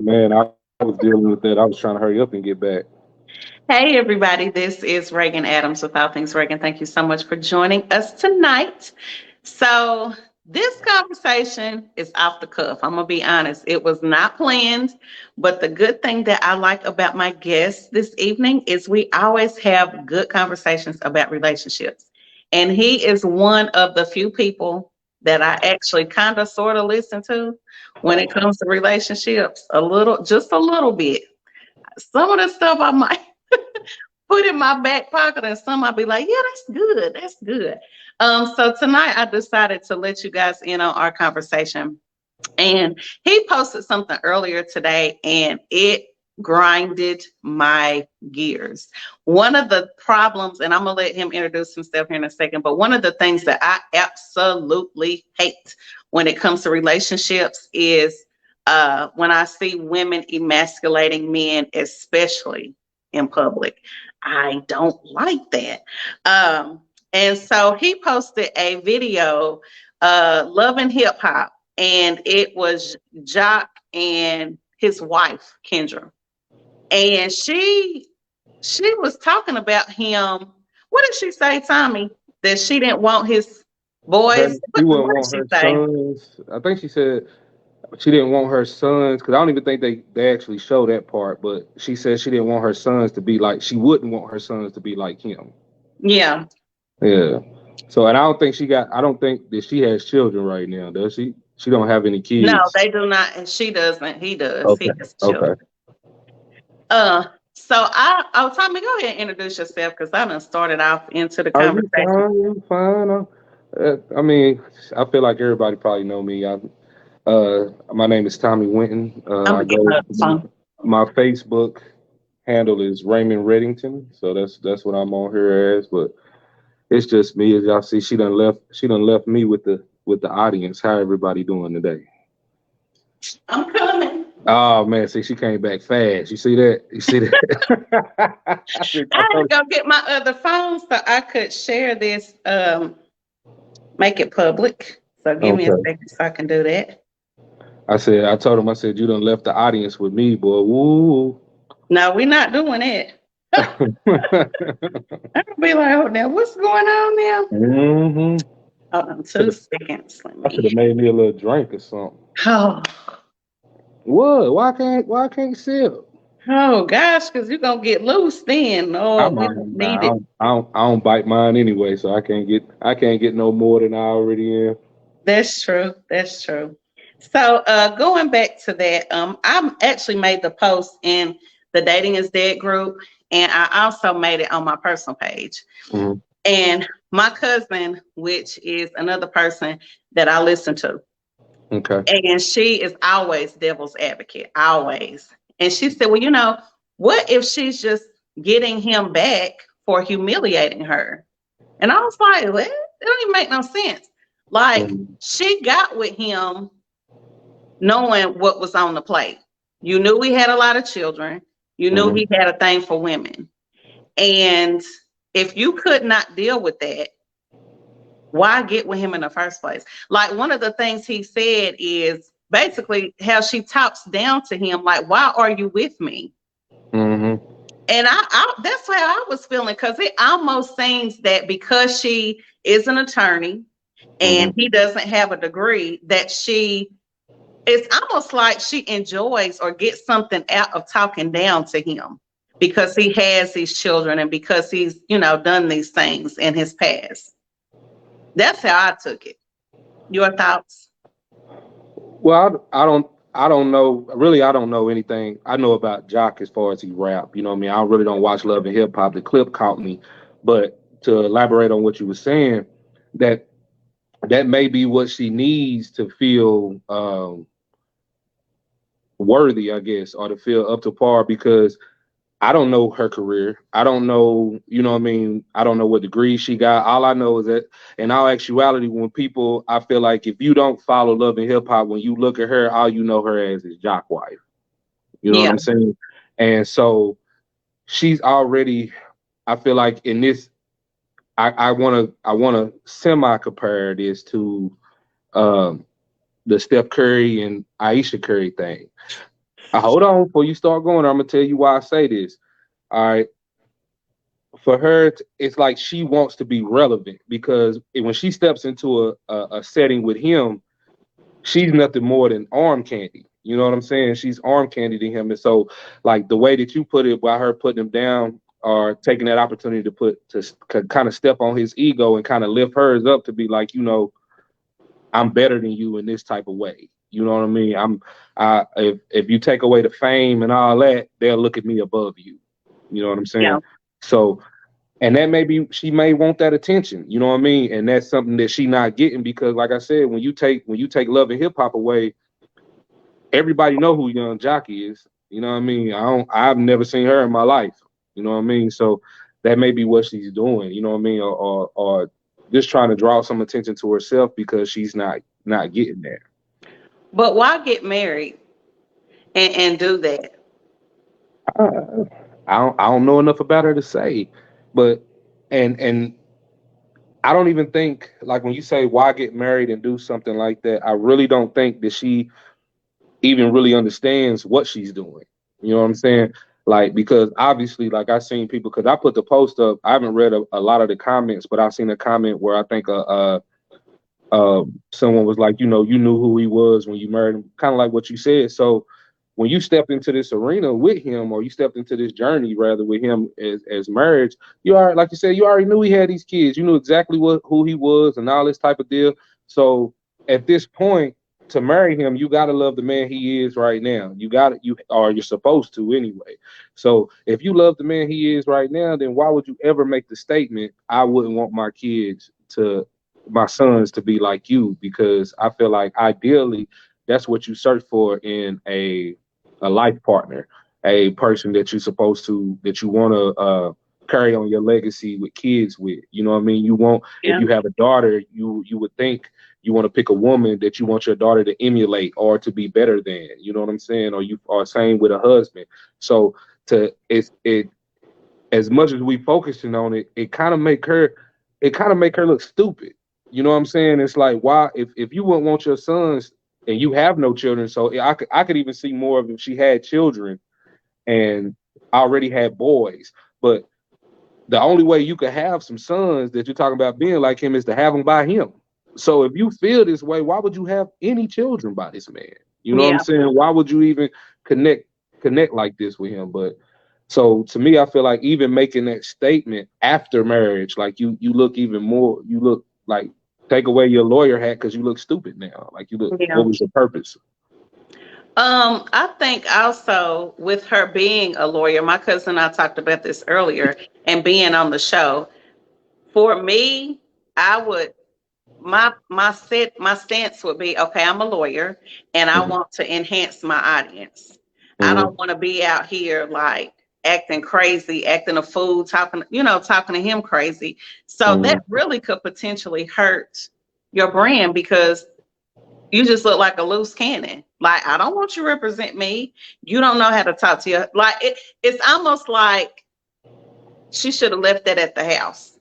Man, I was dealing with that. I was trying to hurry up and get back. Hey, everybody, this is Reagan Adams with All Things Reagan. Thank you so much for joining us tonight. So, this conversation is off the cuff. I'm going to be honest, it was not planned, but the good thing that I like about my guests this evening is we always have good conversations about relationships. And he is one of the few people that I actually kind of sort of listen to when it comes to relationships, just a little bit. Some of the stuff I might put in my back pocket, and some I'll be like, yeah, that's good. That's good. So tonight I decided to let you guys in on our conversation. And he posted something earlier today and it grinded my gears. One of the problems, and I'm going to let him introduce himself here in a second, but one of the things that I absolutely hate when it comes to relationships is when I see women emasculating men, especially in public. I don't like that. And so he posted a video, Love and Hip Hop, and it was Joc and his wife Kendra, and she was talking about him. What did she say, Tommy? That she didn't want his boys. She wouldn't What did want she her say? sons. I think she said she didn't want her sons because I don't even think they actually show that part. But she said she didn't want her sons to be like she wouldn't want her sons to be like him. Yeah. Yeah. So and I don't think she got. I don't think that she has children right now. Does she? She don't have any No, kids. they do not, and she doesn't. He does. Okay. He has children. Okay. So Tommy, go ahead and introduce yourself because I done started off into the Are you conversation. fine? You fine? I mean, I feel like everybody probably know me. My name is Tommy Winton. I'm I gonna get go. my other phone. My Facebook handle is Raymond Reddington, so that's what I'm on here as. But it's just me, as y'all see. She done left me with the audience. How everybody doing today? I'm coming. Oh man, see, she came back fast. You see that? You see that? I I had to told go get my other phone so I could share this, make it public. So give me a okay. second so I can do that. I told him, I said, you done left the audience with me, boy. Woo. No, we're not doing it. I'll be like, oh, now what's going on now? hmm Hold on 2 seconds. Let I should have me. made me a little drink or something. Oh, What? Why can't sip? oh gosh, because you're gonna get loose then. Oh, I'm we on. don't Nah, need it. I don't bite mine anyway, so I can't get no more than I already am. That's true. That's true. So going back to that, I actually made the post in the Dating is Dead group, and I also made it on my personal page. Mhm. And my cousin, which is another person that I listen to, Okay. and she is always devil's advocate, always. And she said, well, what if she's just getting him back for humiliating her? And I was like, what? It don't even make no sense. Like, Mhm. she got with him knowing what was on the plate. You knew he had a lot of children. You knew Mhm. he had a thing for women. And if you could not deal with that, why get with him in the first place? Like, one of the things he said is basically how she talks down to him, like, why are you with me? Mhm. And that's how I was feeling because it almost seems that because she is an attorney and Mhm. he doesn't have a degree, that it's almost like she enjoys or gets something out of talking down to him because he has these children and because he's, done these things in his past. That's how I took it. Your thoughts? Well, I don't know. Really, I don't know anything. I know about Jock as far as he rap. You know what I mean? I really don't watch Love and Hip Hop. The clip caught me, but to elaborate on what you were saying, that that may be what she needs to feel worthy, I guess, or to feel up to par because I don't know her career. I don't know, you know what I mean? I don't know what degree she got. All I know is that in all actuality, when people, I feel like if you don't follow Love and Hip Hop, when you look at her, all you know her as is Jock wife. You know what Yeah. I'm saying? And so she's already, I feel like in this, I wanna semi compare this to um, the Steph Curry and Aisha Curry thing. hold on before you start going. I'm gonna tell you why I say this. All right, for her, it's like she wants to be relevant because when she steps into a setting with him, she's nothing more than arm candy. You know what I'm saying? She's arm candy to him, and so like the way that you put it, by her putting him down or taking that opportunity to kind of step on his ego and kind of lift hers up to be like, I'm better than you in this type of way. You know what I mean? If you take away the fame and all that, they'll look at me above you. You know what I'm Yeah. saying? So, and that she may want that attention. You know what I mean? And that's something that she not getting because, like I said, when you take love and hip hop away, everybody know who Young Joc is. You know what I mean? I've never seen her in my life. You know what I mean? So that may be what she's doing. You know what I mean? Or just trying to draw some attention to herself because she's not getting there. But why get married and do that? Uh, I don't know enough about her to say, but and I don't even think like when you say why get married and do something like that, I really don't think that she even really understands what she's doing. You know what I'm saying? Like because obviously, like I seen people because I put the post up. I haven't read a lot of the comments, but I've seen a comment where I think someone was like, you knew who he was when you married him, kind of like what you said. So when you stepped into this arena with him, or you stepped into this journey rather with him as marriage, you are like you said, you already knew he had these kids. You knew exactly who he was and all this type of deal. So at this point, to marry him, you gotta love the man he is right now. You're supposed to anyway. So if you love the man he is right now, then why would you ever make the statement, I wouldn't want my sons to be like you? Because I feel like ideally that's what you search for in a life partner, a person that you want to carry on your legacy with kids with. You know what I mean? You want if Yeah. you have a daughter, you would think you want to pick a woman that you want your daughter to emulate or to be better than. You know what I'm saying? Or you are same with a husband. So it as much as we focusing on it, it kind of make her look stupid. You know what I'm saying? It's like why if you wouldn't want your sons and you have no children, so I could even see more of if she had children and already had boys. But the only way you could have some sons that you're talking about being like him is to have them by him. So if you feel this way, why would you have any children by this man? You know what I'm Yeah. saying? Why would you even connect connect like this with him? But so to me, I feel like even making that statement after marriage, like you look even more, you look like take away your lawyer hat because you look stupid now. Like you look, Yeah. what was your purpose? I think also with her being a lawyer, my cousin and I talked about this earlier, and being on the show. For me, I would my stance would be okay. I'm a lawyer, and I Hmm. want to enhance my audience. I Hmm. don't want to be out here like acting crazy, acting a fool, talking to him crazy. So Hmm. that really could potentially hurt your brand because you just look like a loose cannon. Like, I don't want you to represent me. You don't know how to talk to you. Like it's almost like she should have left that at the house.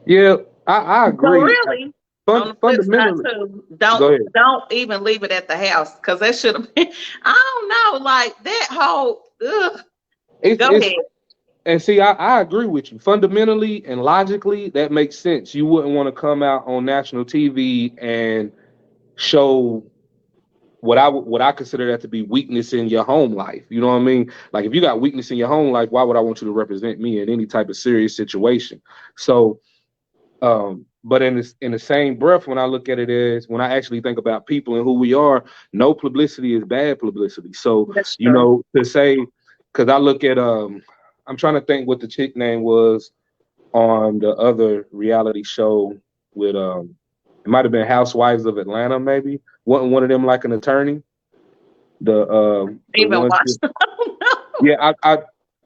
Yeah, I So agree. really, on the flip side Fundamentally, too, go don't ahead. don't even leave it at the house because that should have been. I don't know, like that whole. Ugh, go It's ahead. And see, I agree with you. Fundamentally and logically, that makes sense. You wouldn't want to come out on national TV and show what I consider that to be weakness in your home life. You know what I mean? Like if you got weakness in your home life, why would I want you to represent me in any type of serious situation? So, but in the same breath, when I look at it as when I actually think about people and who we are, no publicity is bad publicity. So, That's true. to say, because I look at I'm trying to think what the chick name was on the other reality show with it might have been Housewives of Atlanta, maybe. Wasn't one of them like an attorney? The Even one watch. chick. Yeah,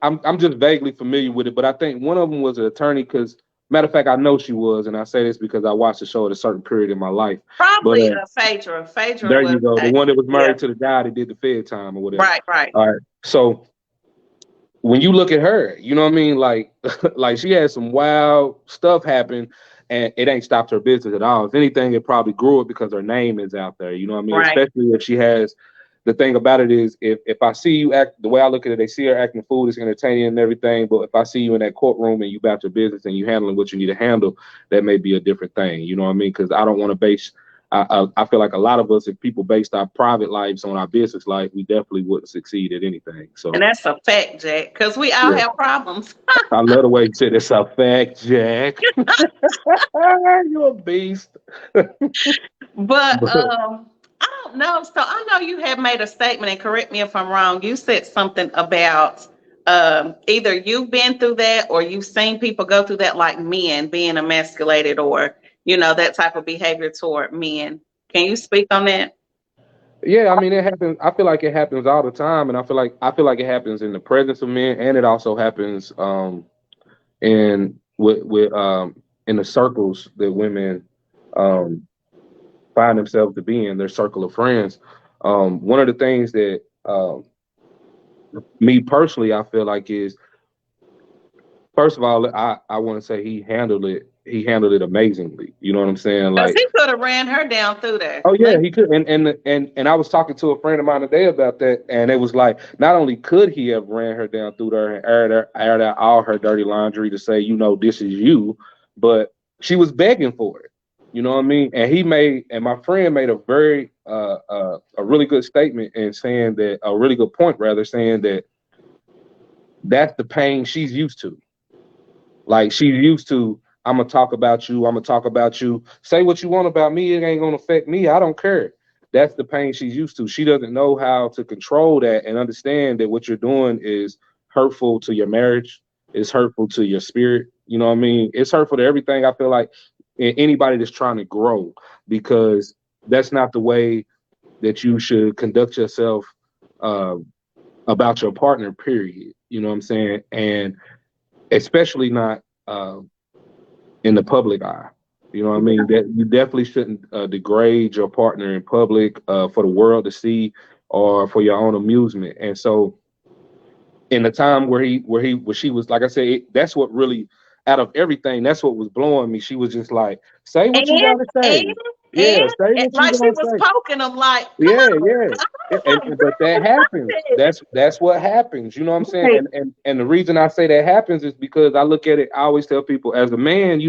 I'm just vaguely familiar with it, but I think one of them was an attorney because matter of fact, I know she was, and I say this because I watched the show at a certain period in my life. But Probably Phaedra. Phaedra there was. you go, the one that was Yeah. married to the guy that did the Fed time or whatever. Right. Right. All right, so when you look at her, you know what I mean? Like, like she had some wild stuff happen, and it ain't stopped her business at all. If anything, it probably grew it because her name is out there. You know what I mean? Right. Especially if she has. the thing about it is, if I see you act the way I look at it, they see her acting fool, it's entertaining and everything. But if I see you in that courtroom and you about your business and you handling what you need to handle, that may be a different thing. You know what I mean? Because I don't want to base. I feel like a lot of us, if people based our private lives on our business life, we definitely wouldn't succeed at anything. And So that's a fact, Jack, because we all yeah, have problems. I love the way you said it's a fact, Jack. You a beast. But But I don't know. So I know you have made a statement, and correct me if I'm wrong. You said something about either you've been through that or you've seen people go through that, like men being emasculated or, that type of behavior toward men. Can you speak on that? yeah, I mean it happens. I feel like it happens all the time, and I feel like it happens in the presence of men, and it also happens in with in the circles that women um find themselves to be in, their circle of friends. One of the things that me personally I feel like is, first of all, I want to say he handled it amazingly. You know what I'm saying? Because Like, he could have ran her down through there. oh yeah, he could. And I was talking to a friend of mine today about that, and it was like, not only could he have ran her down through there and aired out all her dirty laundry to say, this is you, but she was begging for it. You know what I mean? And my friend made a really good statement, and saying that, a really good point rather, saying that that's the pain she's used to. Like, she's used to, I'm gonna talk about you. I'm gonna talk about you. Say what you want about me. It ain't gonna affect me. I don't care. That's the pain she's used to. She doesn't know how to control that and understand that what you're doing is hurtful to your marriage. It's hurtful to your spirit. You know what I mean? It's hurtful to everything. I feel like anybody that's trying to grow, because that's not the way that you should conduct yourself uh, about your partner. Period. You know what I'm saying? And especially not in the public eye. You know what I mean? That you definitely shouldn't degrade your partner in public for the world to see, or for your own amusement. And so, in the time where she was, like I said, that's what really, out of everything, that's what was blowing me. She was just like, say And what you gotta and say. Yeah, say and what you like she gonna was say. poking him, like, come Yeah, on, yeah. But that happens. I'm That's what happens. You know what I'm saying? not And the reason I say that happens is because I look at it, I always tell people, as a man,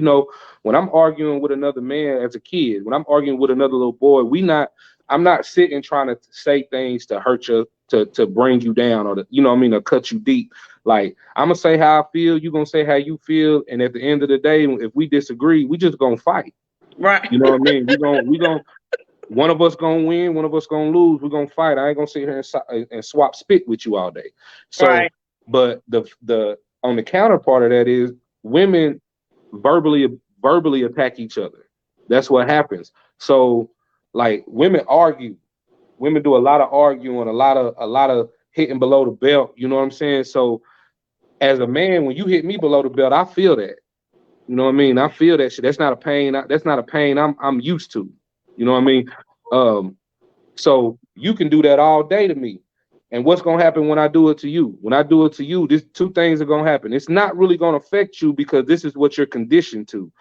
when I'm arguing with another man as a kid, when I'm arguing with another little boy, I'm not sitting trying to say things to hurt you, to bring you down, or to, what I mean, to cut you deep. Like, I'm gonna say how I feel, you're gonna say how you feel, and at the end of the day, if we disagree, we just gonna fight. right, You know what I mean? We gonna one of us gonna win, one of us gonna lose. We're gonna fight. I ain't gonna sit here and swap spit with you all day. So, right. but the on the counterpart of that is, women verbally verbally attack each other. That's what happens. So, like, women argue. Women do a lot of arguing, a lot of hitting below the belt. You know what I'm saying? So, as a man, when you hit me below the belt, I feel that. You know what I mean? I feel that shit. That's not a pain. That's not a pain I'm used to. You know what I mean? Um, so you can do that all day to me. And what's gonna happen when I do it to you? When I do it to you, these two things are gonna happen. It's not really gonna affect you because this is what you're conditioned to.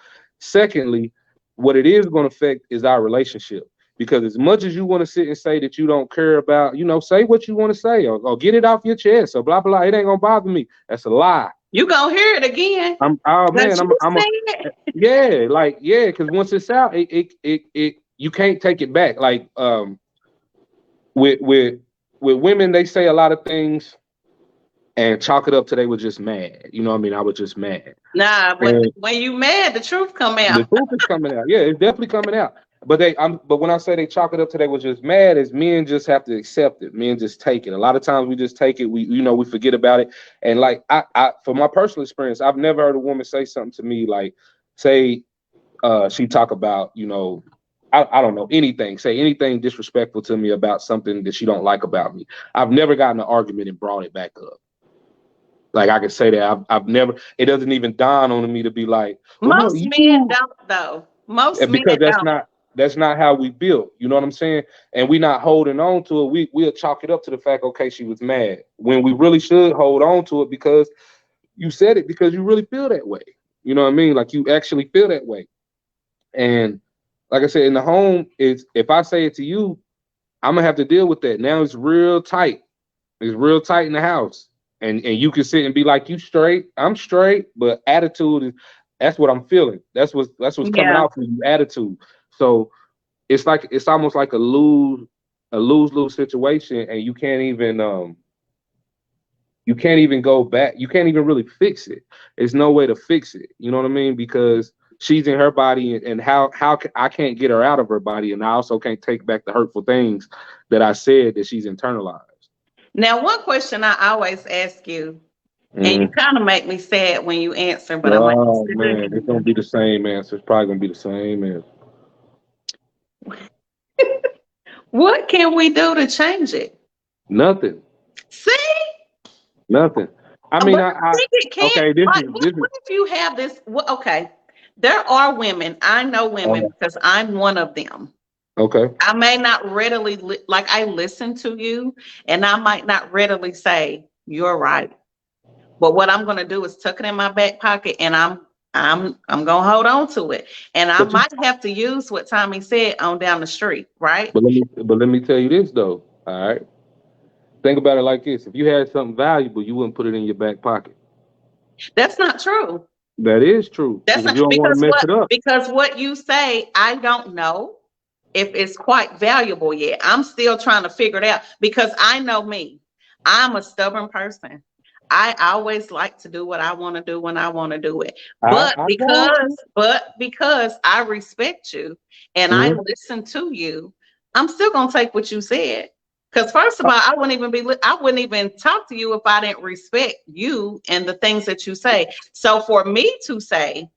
Secondly, what it is gonna affect is our relationship. Because as much as you want to sit and say that you don't care about, say what you want to say, or get it off your chest, or blah blah. It ain't gonna bother me. That's a lie. You gonna hear it again? Oh man, Cause you I'm a said yeah, like, yeah, because once it's out, it you can't take it back. Like, with women, they say a lot of things and chalk it up to they were just mad. You know what I mean? I was just mad. nah. But And when you mad, the truth come the out. truth is coming out. Yeah, it's definitely coming out. But when I say they chalk it up to they was just mad, is men just have to accept it. Men just take it. A lot of times we just take it. We forget about it. And like, I for my personal experience, I've never heard a woman say something to me like, say, she talk about, I don't know, anything, say anything disrespectful to me about something that she don't like about me. I've never gotten an argument and brought it back up. Like, I can say that I've never. It doesn't even dawn on me to be like, well, no, Most men you, don't, though. Most men because that's don't. not how we built. You know what I'm saying? And we not holding on to it. We'll chalk it up to the fact, okay, she was mad, when we really should hold on to it because you said it, because you really feel that way. You know what I mean? Like, you actually feel that way. And like I said, in the home, is if I say it to you, I'm gonna have to deal with that. Now it's real tight. It's real tight in the house. And you can sit and be like, you straight, I'm straight, but attitude is that's what I'm feeling. That's what's coming Yeah. out for you, attitude. So it's like it's almost like a lose-lose situation, and you can't even go back. You can't even really fix it. There's no way to fix it. You know what I mean? Because she's in her body, and I can't get her out of her body, and I also can't take back the hurtful things that I said that she's internalized. Now, one question I always ask you, and you Mhm. kind of make me sad when you answer, but I'm gonna ask Oh it man, it's gonna again. be the same answer. It's probably gonna be the same answer. What can we do to change it? Nothing. See? Nothing. I But mean, I think it can't. okay. This Like, is what, this is what if you have this? Okay, there are women. I know women uh, because I'm one of them. okay. I may not readily like I listen to you, and I might not readily say you're right. But what I'm going to do is tuck it in my back pocket, and I'm going to hold on to it. And I But you, might have to use what Tommy said on down the street, right? but let me tell you this though. All right. Think about it like this: if you had something valuable, you wouldn't put it in your back pocket. That's not true. That is true That's because not you don't want to mess it up. because what you say, I don't know if it's quite valuable yet. I'm still trying to figure it out because I know me. I'm a stubborn person. I always like to do what I want to do when I want to do it. I got you. But because I respect you and I Hmm. listen to you, I'm still gonna take what you said. Because first of all, I wouldn't even talk to you if I didn't respect you and the things that you say. So for me to say,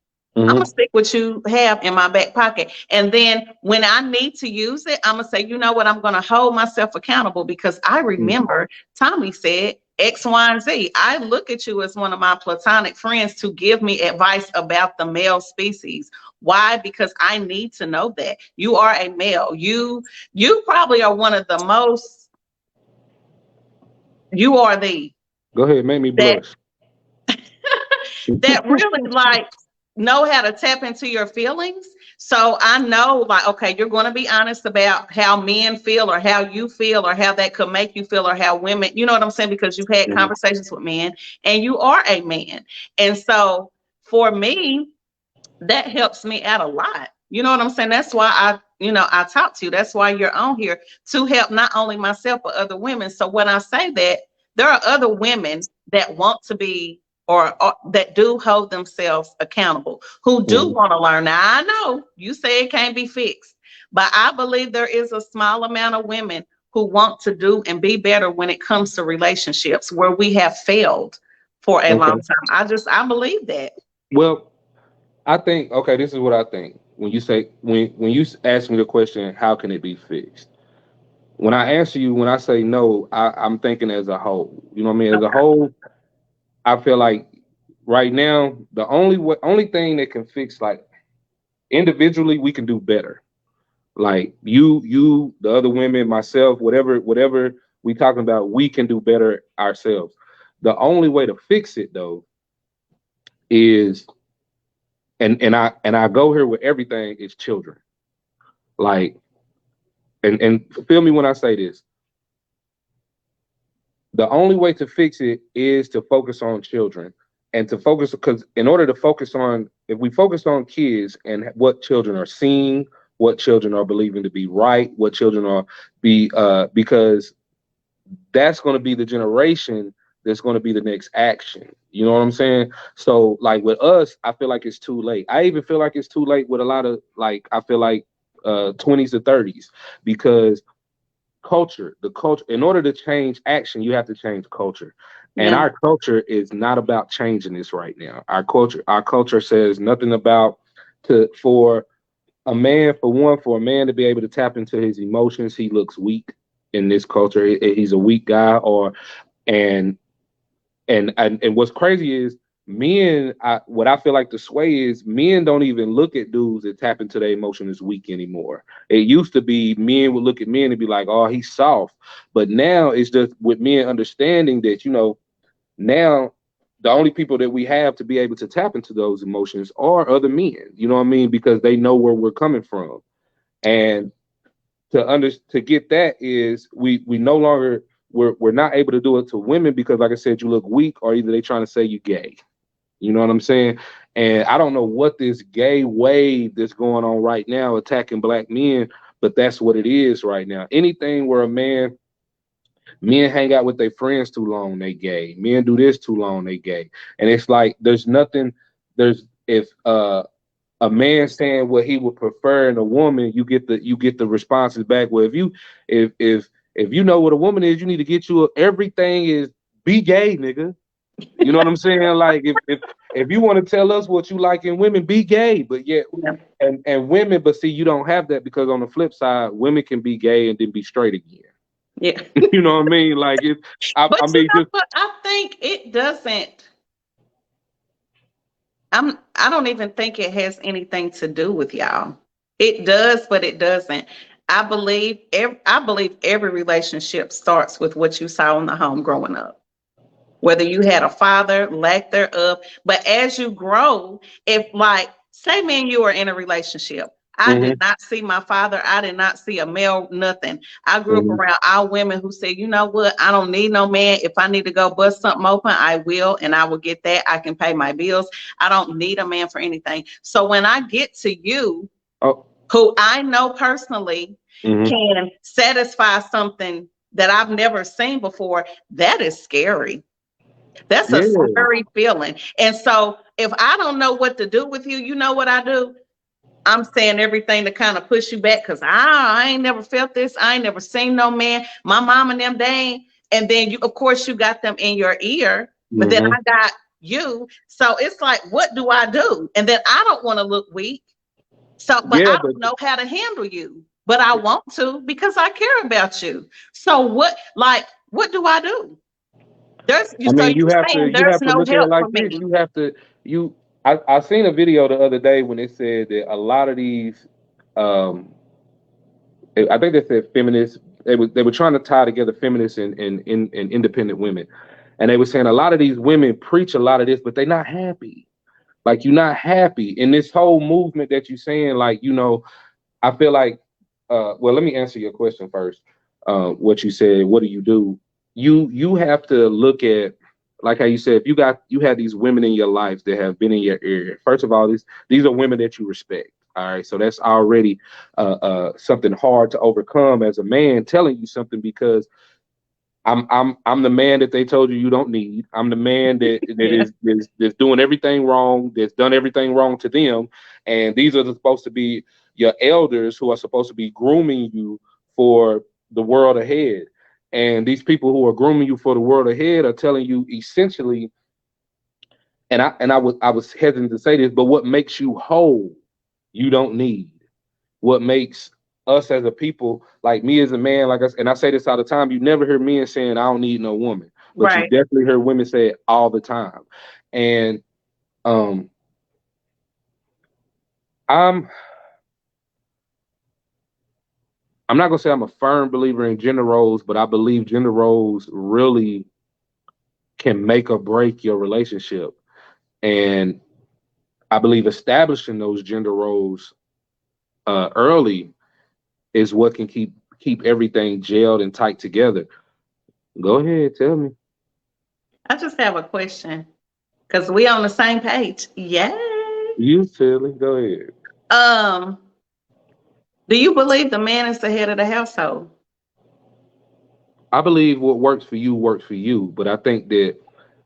I'm gonna Hmm. stick what you have in my back pocket. And then when I need to use it, I'm gonna say, you know what, I'm gonna hold myself accountable because I remember Tommy said X, Y, and Z. I look at you as one of my platonic friends to give me advice about the male species. Why? Because I need to know that. You are a male. You probably are one of the most you are the Go ahead, make me that blush. that really like know how to tap into your feelings. So I know like, okay, you're going to be honest about how men feel or how you feel or how that could make you feel or how women, you know what I'm saying? Because you've had Mhm. conversations with men and you are a man. And so for me, that helps me out a lot. You know what I'm saying? That's why I talk to you. That's why you're on here to help not only myself but other women. So when I say that, there are other women that want to be or that do hold themselves accountable, who do Mhm. want to learn. Now I know you say it can't be fixed, but I believe there is a small amount of women who want to do and be better when it comes to relationships where we have failed for a long Okay. time. I believe that. Well, I think okay. This is what I think. When you ask me the question, how can it be fixed? When I answer you, when I say no, I'm thinking as a whole. You know what I mean? As a Okay. whole, I feel like right now the only thing that can fix like individually we can do better. Like the other women, myself, whatever we talking about, we can do better ourselves. The only way to fix it though is and I go here with everything is children. Like and feel me when I say this. The only way to fix it is to focus on children and to focus because in order to focus on if we focus on kids and what children are seeing, what children are believing to be right, what children are be because that's going to be the generation that's going to be the next action. You know what I'm saying? So like with us, I feel like it's too late. I even feel like it's too late with a lot of like I feel like 20s to 30s because the culture in order to change action you have to change culture, and Yeah. our culture is not about changing this right now. Our culture says nothing about to for a man to be able to tap into his emotions he looks weak in this culture. He's a weak guy or and and what's crazy is men. What I feel like the sway is men don't even look at dudes that tap into their emotion as weak anymore. It used to be men would look at men and be like, "Oh, he's soft," but now it's just with men understanding that now the only people that we have to be able to tap into those emotions are other men. You know what I mean? Because they know where we're coming from, and to get that is we no longer we're not able to do it to women because, like I said, you look weak, or either they trying to say you gay. You know what I'm saying? And I don't know what this gay wave that's going on right now attacking black men, but that's what it is right now. Anything where men hang out with their friends too long, they gay. Men do this too long, they gay. And it's like there's nothing. There's if a man saying what he would prefer in a woman, you get the responses back. Well, if you know what a woman is, you need to get you everything is be gay, nigga. You know what I'm saying? Like if you want to tell us what you like in women, be gay. But yet Yeah. and women, but see, you don't have that because on the flip side, women can be gay and then be straight again. Yeah. You know what I mean? Like I But you mean, know just what? I think it doesn't. I don't even think it has anything to do with y'all. It does, but it doesn't. I believe every relationship starts with what you saw in the home growing up. Whether you had a father, lack thereof. But as you grow, if like, say me and you are in a relationship, I did mhm, not see my father. I did not see a male, nothing. I grew up mhm. around all women who said, you know what? I don't need no man. If I need to go bust something open, I will, and I will get that. I can pay my bills. I don't need a man for anything. So when I get to you, Oh, who I know personally mhm. can satisfy something that I've never seen before, that is scary. That's a Yeah. scary feeling. And so if I don't know what to do with you, you know what I do? I'm saying everything to kind of push you back because I ain't never felt this. I ain't never seen no man. My mom and them, they ain't. And then you, of course, you got them in your ear, but then Mhm. I got you. So it's like, what do I do? And then I don't want to look weak. So, but Yeah, I but don't know how to handle you. But I want to because I care about you. So what do I do? There's you I so mean, you're saying you there's have to no look at it help for like this. me. You have to you. I seen a video the other day when it said that a lot of these, um, I think they said feminists. They were trying to tie together feminists and independent women, and they were saying a lot of these women preach a lot of this, but they're not happy. Like you're not happy in this whole movement that you're saying. Like I feel like, well, let me answer your question first. What you said, what do you do? You have to look at, like how you said, if you had these women in your life that have been in your area. First of all, these are women that you respect. All right, so that's already something hard to overcome as a man telling you something because I'm the man that they told you you don't need. I'm the man Yeah. that's doing everything wrong, that's done everything wrong to them, and these are supposed to be your elders who are supposed to be grooming you for the world ahead. And these people who are grooming you for the world ahead are telling you essentially, I was hesitant to say this, but what makes you whole, you don't need. What makes us as a people, like me as a man, and I say this all the time, you never hear men saying I don't need no woman, but you Right. definitely hear women say it all the time. And um, I'm I'm not gonna say I'm a firm believer in gender roles, but I believe gender roles really can make or break your relationship. And I believe establishing those gender roles early is what can keep everything gelled and tight together. Go ahead, tell me. I just have a question because we on the same page. Yay. You silly. Go ahead. Um, do you believe the man is the head of the household? I believe what works for you. But I think that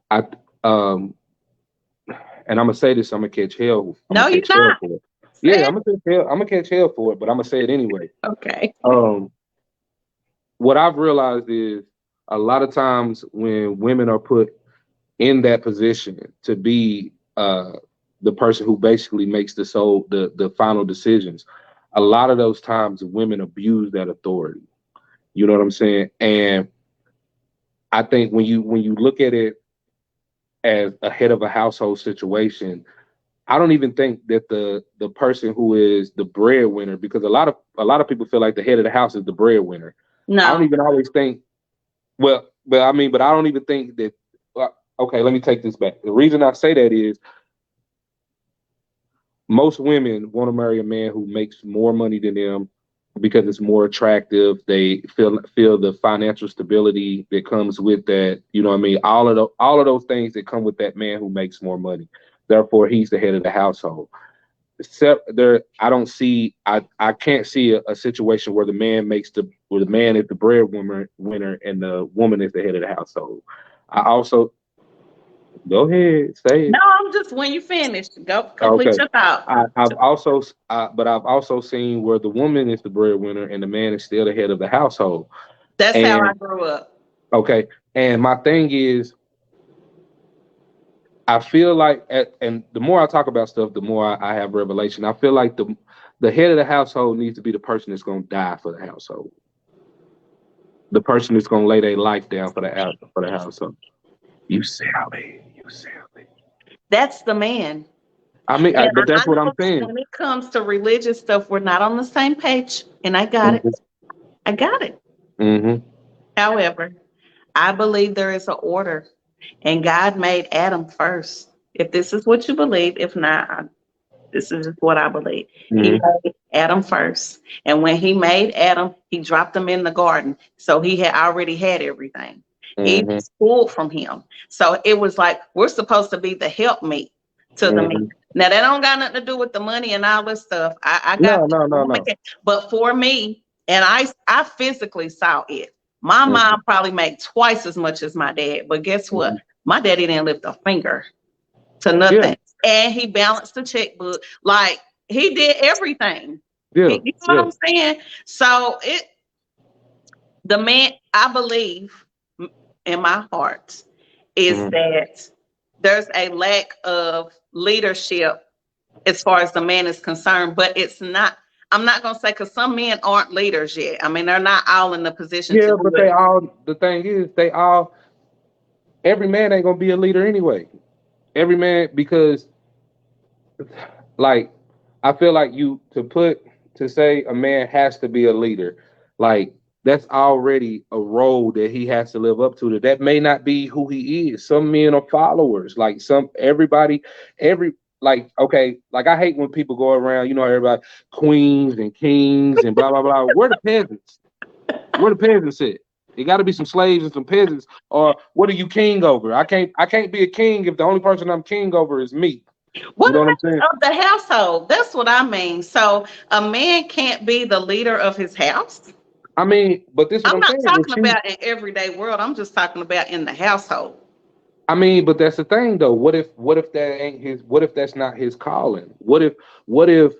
I um and I'm gonna say this, I'm gonna catch hell. I'm gonna No, you're catch hell not. for it. Yeah, Say I'm gonna catch hell. I'm gonna catch hell for it, but I'm gonna say it anyway. okay. Um, what I've realized is a lot of times when women are put in that position to be the person who basically makes the final decisions, a lot of those times women abuse that authority. You know what I'm saying? And I think when you look at it as a head of a household situation, I don't even think that the person who is the breadwinner, because a lot of people feel like the head of the house is the breadwinner. I don't No. even always think. Well, but I don't even think that. Okay, let me take this back. The reason I say that is most women want to marry a man who makes more money than them, because it's more attractive. They feel the financial stability that comes with that. You know what I mean? All of those things that come with that man who makes more money. Therefore, he's the head of the household. Except there, I can't see a situation where the man is the breadwinner and the woman is the head of the household. I also go ahead, say No, it. I'm just when you finish, go complete Okay. your thought. But I've also seen where the woman is the breadwinner and the man is still the head of the household. That's how I And grew up. okay, and my thing is, I feel like, and the more I talk about stuff, the more I have revelation. I feel like the head of the household needs to be the person that's going to die for the household, the person that's going to lay their life down for the household. You Sally, you Sally. That's the man. And But I that's what I'm know saying. when it comes to religious stuff, we're not on the same page, and I got it. Hmm. I got it. Hmm. However, I believe there is an order, and God made Adam first. If this is what you believe, if not, this is just what I believe. He Hmm. made Adam first, and when he made Adam, he dropped him in the garden, so he had already had everything. Eve Hmm. was pulled from him, so it was like we're supposed to be the helpmate to the man. Hmm. Now that don't got nothing to do with the money and all this stuff. I got No, this. no, no, no. But for me, and I physically saw it. My Hmm. mom probably made twice as much as my dad, but guess what? Hmm. My daddy didn't lift a finger to Yeah, nothing. And he balanced the checkbook. Like he did everything. yeah, You know what yeah. I'm saying? So the man, I believe in my heart, is Hmm. that there's a lack of leadership as far as the man is concerned, but it's not. I'm not gonna say because some men aren't leaders yet. I mean, they're not all in the position to Yeah, do but it. the thing is, every man ain't gonna be a leader anyway. Every man, because like, I feel like to say a man has to be a leader, like that's already a role that he has to live up to. That may not be who he is. Some men are followers. Like every like okay, like I hate when people go around, everybody queens and kings and blah blah blah. Where the peasants? Where the peasants at? It got to be some slaves and some peasants. Or what are you king over? I can't be a king if the only person I'm king over is me. What You know what I'm saying? about of the household? That's what I mean. So a man can't be the leader of his house. I mean, but this is what I'm I'm not saying. talking about in everyday world. I'm just talking about in the household. But that's the thing though. What if that ain't his? What if that's not his calling? What if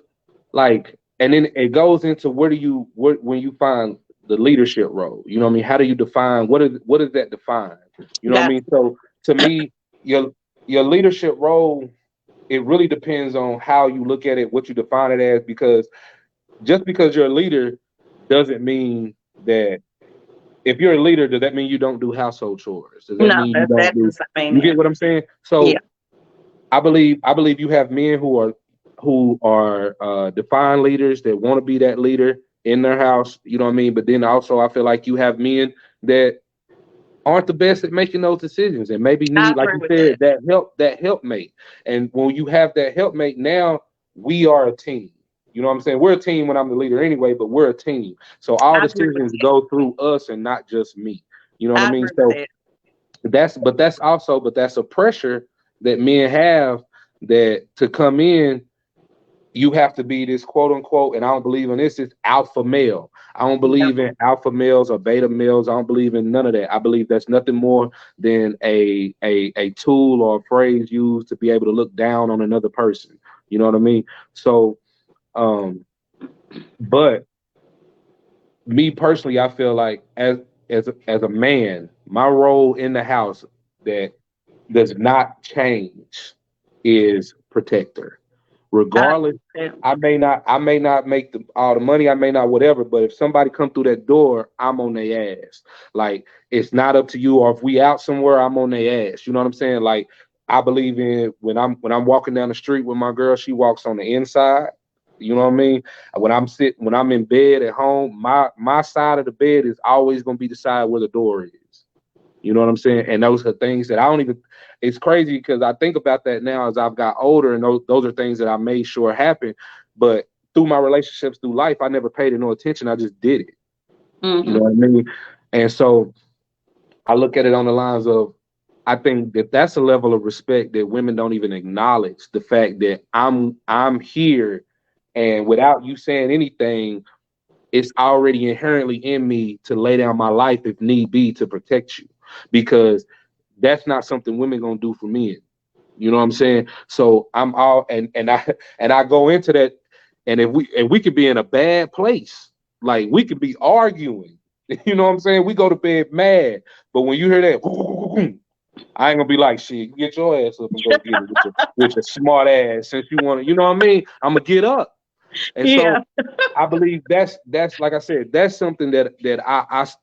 like? And then it goes into when you find the leadership role. You know what I mean? How do you define what is that define? You know what I Got mean? So to me, your leadership role, it really depends on how you look at it, what you define it as. Because just because you're a leader doesn't mean that if you're a leader, does that mean you don't do household chores? Does that no, mean you don't that do? doesn't mean You get it. what I'm saying? Yeah, So I believe you have men who are defined leaders that want to be that leader in their house. You know what I mean? But then also I feel like you have men that aren't the best at making those decisions and maybe I need, like agree you with said, that. that helpmate. And when you have that helpmate, now we are a team. You know what I'm saying? We're a team when I'm the leader anyway, but we're a team. So all I agree with decisions that. go through us and not just me. You know what I I mean? agree with So that. that's a pressure that men have, that to come in you have to be this quote unquote, and I don't believe in this, is alpha male. I don't believe in alpha males or beta males. I don't believe in none of that. I believe that's nothing more than a tool or a phrase used to be able to look down on another person. You know what I mean? So um but me personally, I feel like as a man, my role in the house that does not change is protector. I Regardless, agree with I may not make all the money, I may not whatever, but if somebody come through that door, I'm on their ass. Like it's not up to you, or if we out somewhere, I'm on their ass. You know what I'm saying? Like I believe in when I'm walking down the street with my girl, she walks on the inside. You know what I mean? When I'm in bed at home, my side of the bed is always gonna be the side where the door is. You know what I'm saying? And those are things that I don't even. It's crazy because I think about that now as I've got older, and those are things that I made sure happen. But through my relationships through life, I never paid it no attention. I just did it. You know Mm-hmm. what I mean? And so I look at it on the lines of, I think that that's a level of respect that women don't even acknowledge. The fact that I'm here, and without you saying anything, it's already inherently in me to lay down my life if need be to protect you, because that's not something women gonna do for men. You know what I'm saying? So I'm all and I and I go into that, and if we could be in a bad place, like we could be arguing. You know what I'm saying? We go to bed mad, but when you hear that, I ain't gonna be like, shit, get your ass up and go get it with your smart ass since you want to. You know what I mean? I'm gonna get up, and so Yeah, I believe that's like I said, that's something that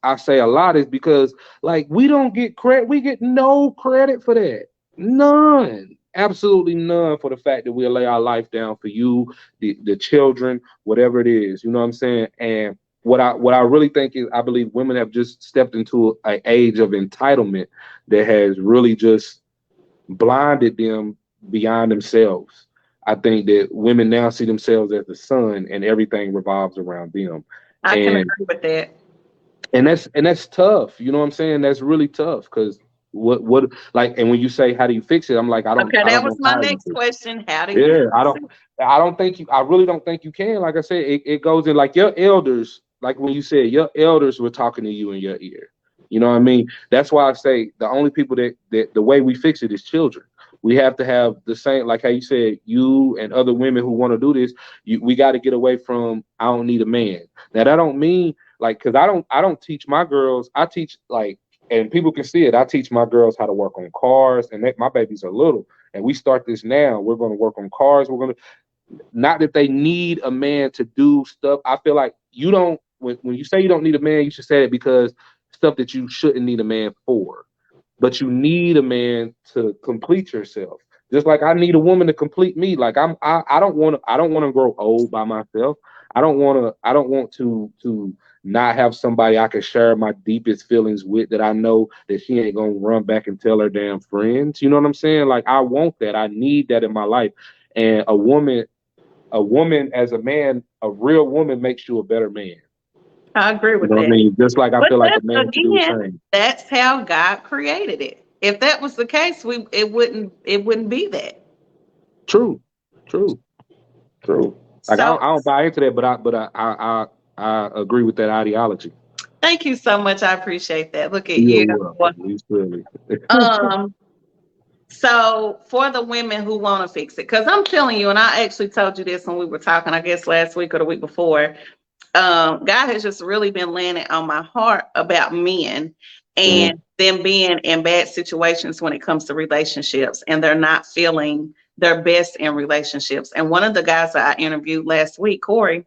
I say a lot, is because like we don't get credit, we get no credit for that, none, absolutely none, for the fact that we lay our life down for you, the children, whatever it is, you know what I'm saying. And what I really think is, I believe women have just stepped into an age of entitlement that has really just blinded them beyond themselves. I think that women now see themselves as the sun, and everything revolves around them. I can And agree with that. that's tough. You know what I'm saying? That's really tough, because what like, and when you say how do you fix it, I'm like, I don't Okay, I that don't was know my how you next fix question. How do it. you Yeah, fix it? I don't think you, I really don't think you can. Like I said, it goes in like your elders, like when you said your elders were talking to you in your ear. You know what I mean? That's why I say the only people that the way we fix it is children. We have to have the same, like how you said, you and other women who want to do this, we got to get away from I don't need a man. Now that don't mean like, because I don't teach my girls. I teach like, and people can see it. I teach my girls how to work on cars, and my babies are little, and we start this now. We're going to work on cars. We're going to, not that they need a man to do stuff. I feel like you don't, when you say you don't need a man, you should say it because stuff that you shouldn't need a man for. But you need a man to complete yourself. Just like I need a woman to complete me. Like I don't want to grow old by myself. I don't want to not have somebody I can share my deepest feelings with, that I know that she ain't gonna run back and tell her damn friends. You know what I'm saying? Like I want that. I need that in my life. And a woman as a man, a real woman makes you a better man. I agree You with know what I that. mean? Just like I But feel like a that's man should do the again, same. that's how God created it. If that was the case, it wouldn't be that. True, true, true. Like I So don't, I don't buy into that, but I agree with that ideology. thank you so much. I appreciate that. Look at You're you. welcome. You silly. Um, so for the women who want to fix it, because I'm telling you, and I actually told you this when we were talking, I guess last week or the week before. God has just really been laying it on my heart about men Mhm. and them being in bad situations when it comes to relationships, and they're not feeling their best in relationships. And one of the guys that I interviewed last week, Corey,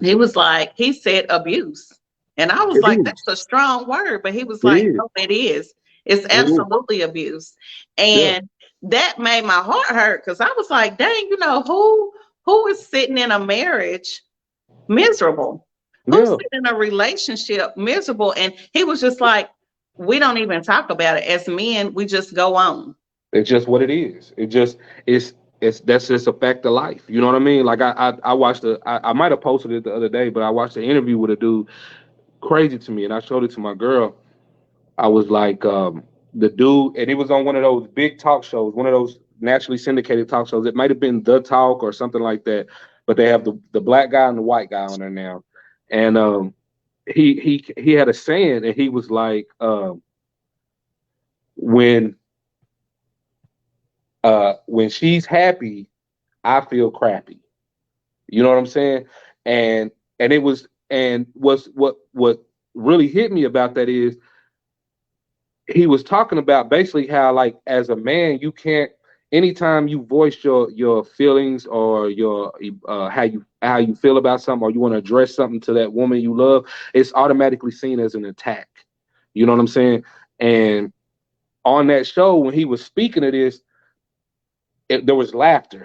he was like, he said abuse. And I was It like, is. that's a strong word. But he was It like, is. no, it is. It's It is. absolutely abuse. Yeah. And that made my heart hurt because I was like, dang, who is sitting in a marriage miserable? Who's Yeah. sitting in a relationship miserable? And he was just like, we don't even talk about it. As men, we just go on. It's just what it is. It's that's just a fact of life. You know what I mean? Like I watched I might have posted it the other day, but I watched an interview with a dude, crazy to me, and I showed it to my girl. I was like, the dude, and it was on one of those big talk shows, one of those nationally syndicated talk shows. It might have been The Talk or something like that, but they have the black guy and the white guy on there now. And he had a saying, and he was like, when when she's happy, I feel crappy. You know what I'm saying? And it was, and what really hit me about that is he was talking about basically how, like, as a man, you can't, anytime you voice your feelings or your how you feel about something, or you want to address something to that woman you love, it's automatically seen as an attack. You know what I'm saying? And on that show, when he was speaking of this, there was laughter.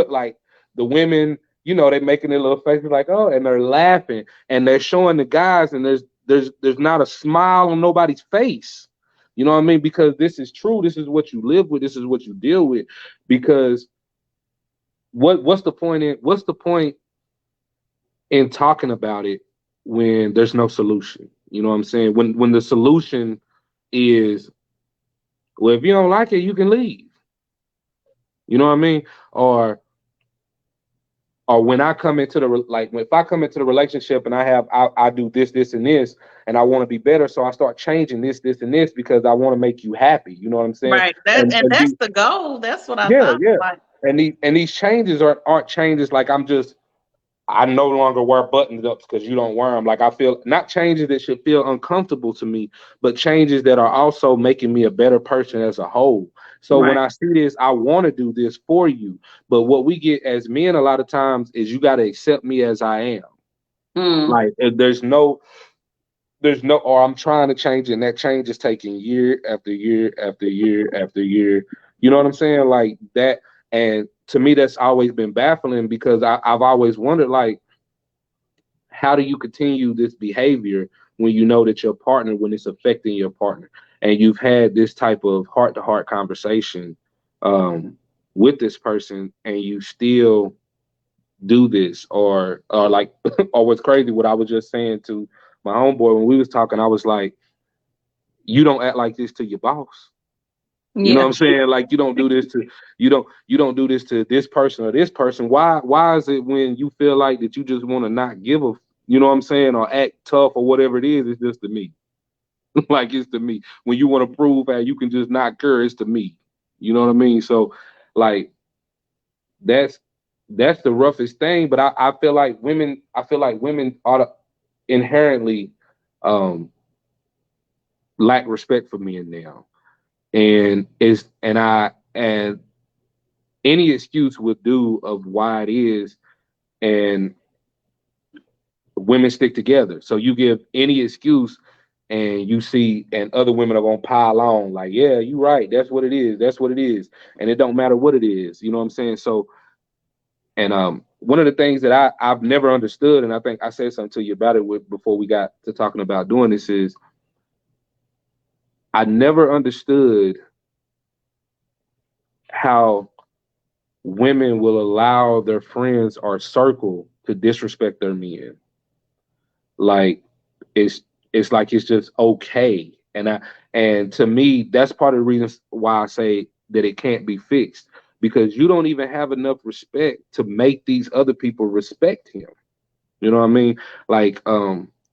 Like the women, they making their little faces like, oh, and they're laughing, and they're showing the guys, and there's not a smile on nobody's face. You know what I mean? Because this is true. This is what you live with. This is what you deal with. Because what's the point in talking about it when there's no solution. You know what I'm saying? When the solution is, well, if you don't like it, you can leave. You know what I mean? Or when I come into the like if I come into the relationship and I do this, this, and this, and I want to be better, so I start changing this, this, and this because I want to make you happy. You know what I'm saying? Right. That and And that's the goal. That's what I yeah, thought. yeah. Like, And these changes aren't changes like I no longer wear button ups because you don't wear them. Like I feel not changes that should feel uncomfortable to me, but changes that are also making me a better person as a whole. So when right. I see this, I want to do this for you. But what we get as men a lot of times is you got to accept me as I am. Mm. Like if there's no, or I'm trying to change it, and that change is taking year after year after year after year. You know what I'm saying? Like that. And to me, that's always been baffling because I've always wondered, like, how do you continue this behavior when you know that your partner, when it's affecting your partner, and you've had this type of heart to heart conversation um, with this person, and you still do this, or like, or what's crazy, what I was just saying to my homeboy when we was talking, I was like, you don't act like this to your boss. You know what Yeah. I'm saying? Like you don't do this to this person or this person. Why is it when you feel like that you just want to not give a, you know what I'm saying, or act tough or whatever it is, it's just to me. Like it's to me. When you want to prove that you can just not care, it's to me. You know what I mean? So like that's that's the roughest thing. But I feel like women ought to inherently um lack respect for men now. And any excuse would do of why it is, and women stick together. So you give any excuse, and you see, and other women are gonna pile on, like, yeah, you're right, that's what it is, that's what it is, and it don't matter what it is. You know what I'm saying? So, and one of the things that I've never understood, and I think I said something to you about it before we got to talking about doing this, is I never understood how women will allow their friends or circle to disrespect their men. Like it's it's like it's just okay. And to me, that's part of the reason why I say that it can't be fixed, because you don't even have enough respect to make these other people respect him. You know what I mean? Like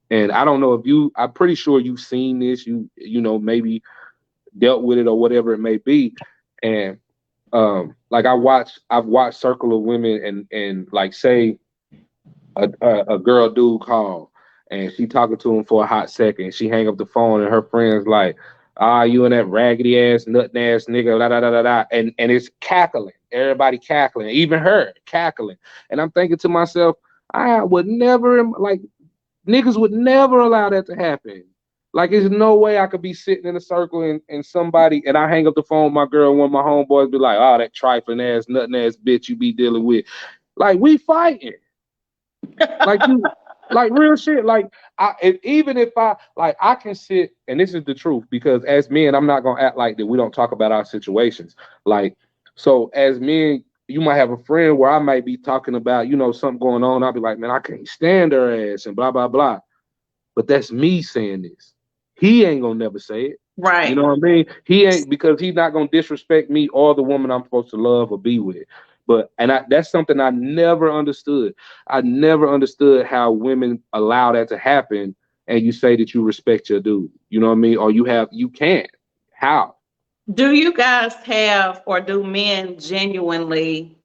and I don't know if I'm pretty sure you've seen this, you know, maybe dealt with it or whatever it may be. And like I've watched circle of women, and like, say a girl dude call, and she talking to him for a hot second. She hang up the phone, and her friends like, ah, you and that raggedy ass nut ass nigga, da da da da da, and it's cackling. Everybody cackling, even her cackling. And I'm thinking to myself, I would never, like, niggas would never allow that to happen. Like, there's no way I could be sitting in a circle, and somebody, and I hang up the phone with my girl, and one of my homeboys be like, oh, that trifling ass, nothing ass bitch you be dealing with. Like, we fighting. Like you, like real shit. Like even if I can sit, and this is the truth, because as men, I'm not gonna act like that we don't talk about our situations. Like, so as men, you might have a friend where I might be talking about, something going on. I'll be like, man, I can't stand her ass and blah blah blah. But that's me saying this. He ain't gonna never say it. You Right. know what I mean? He ain't, because he's not gonna disrespect me or the woman I'm supposed to love or be with. That's something I never understood. I never understood how women allow that to happen, and you say that you respect your dude. You know what I mean? Or you can't. How? Do you guys have, or do men genuinely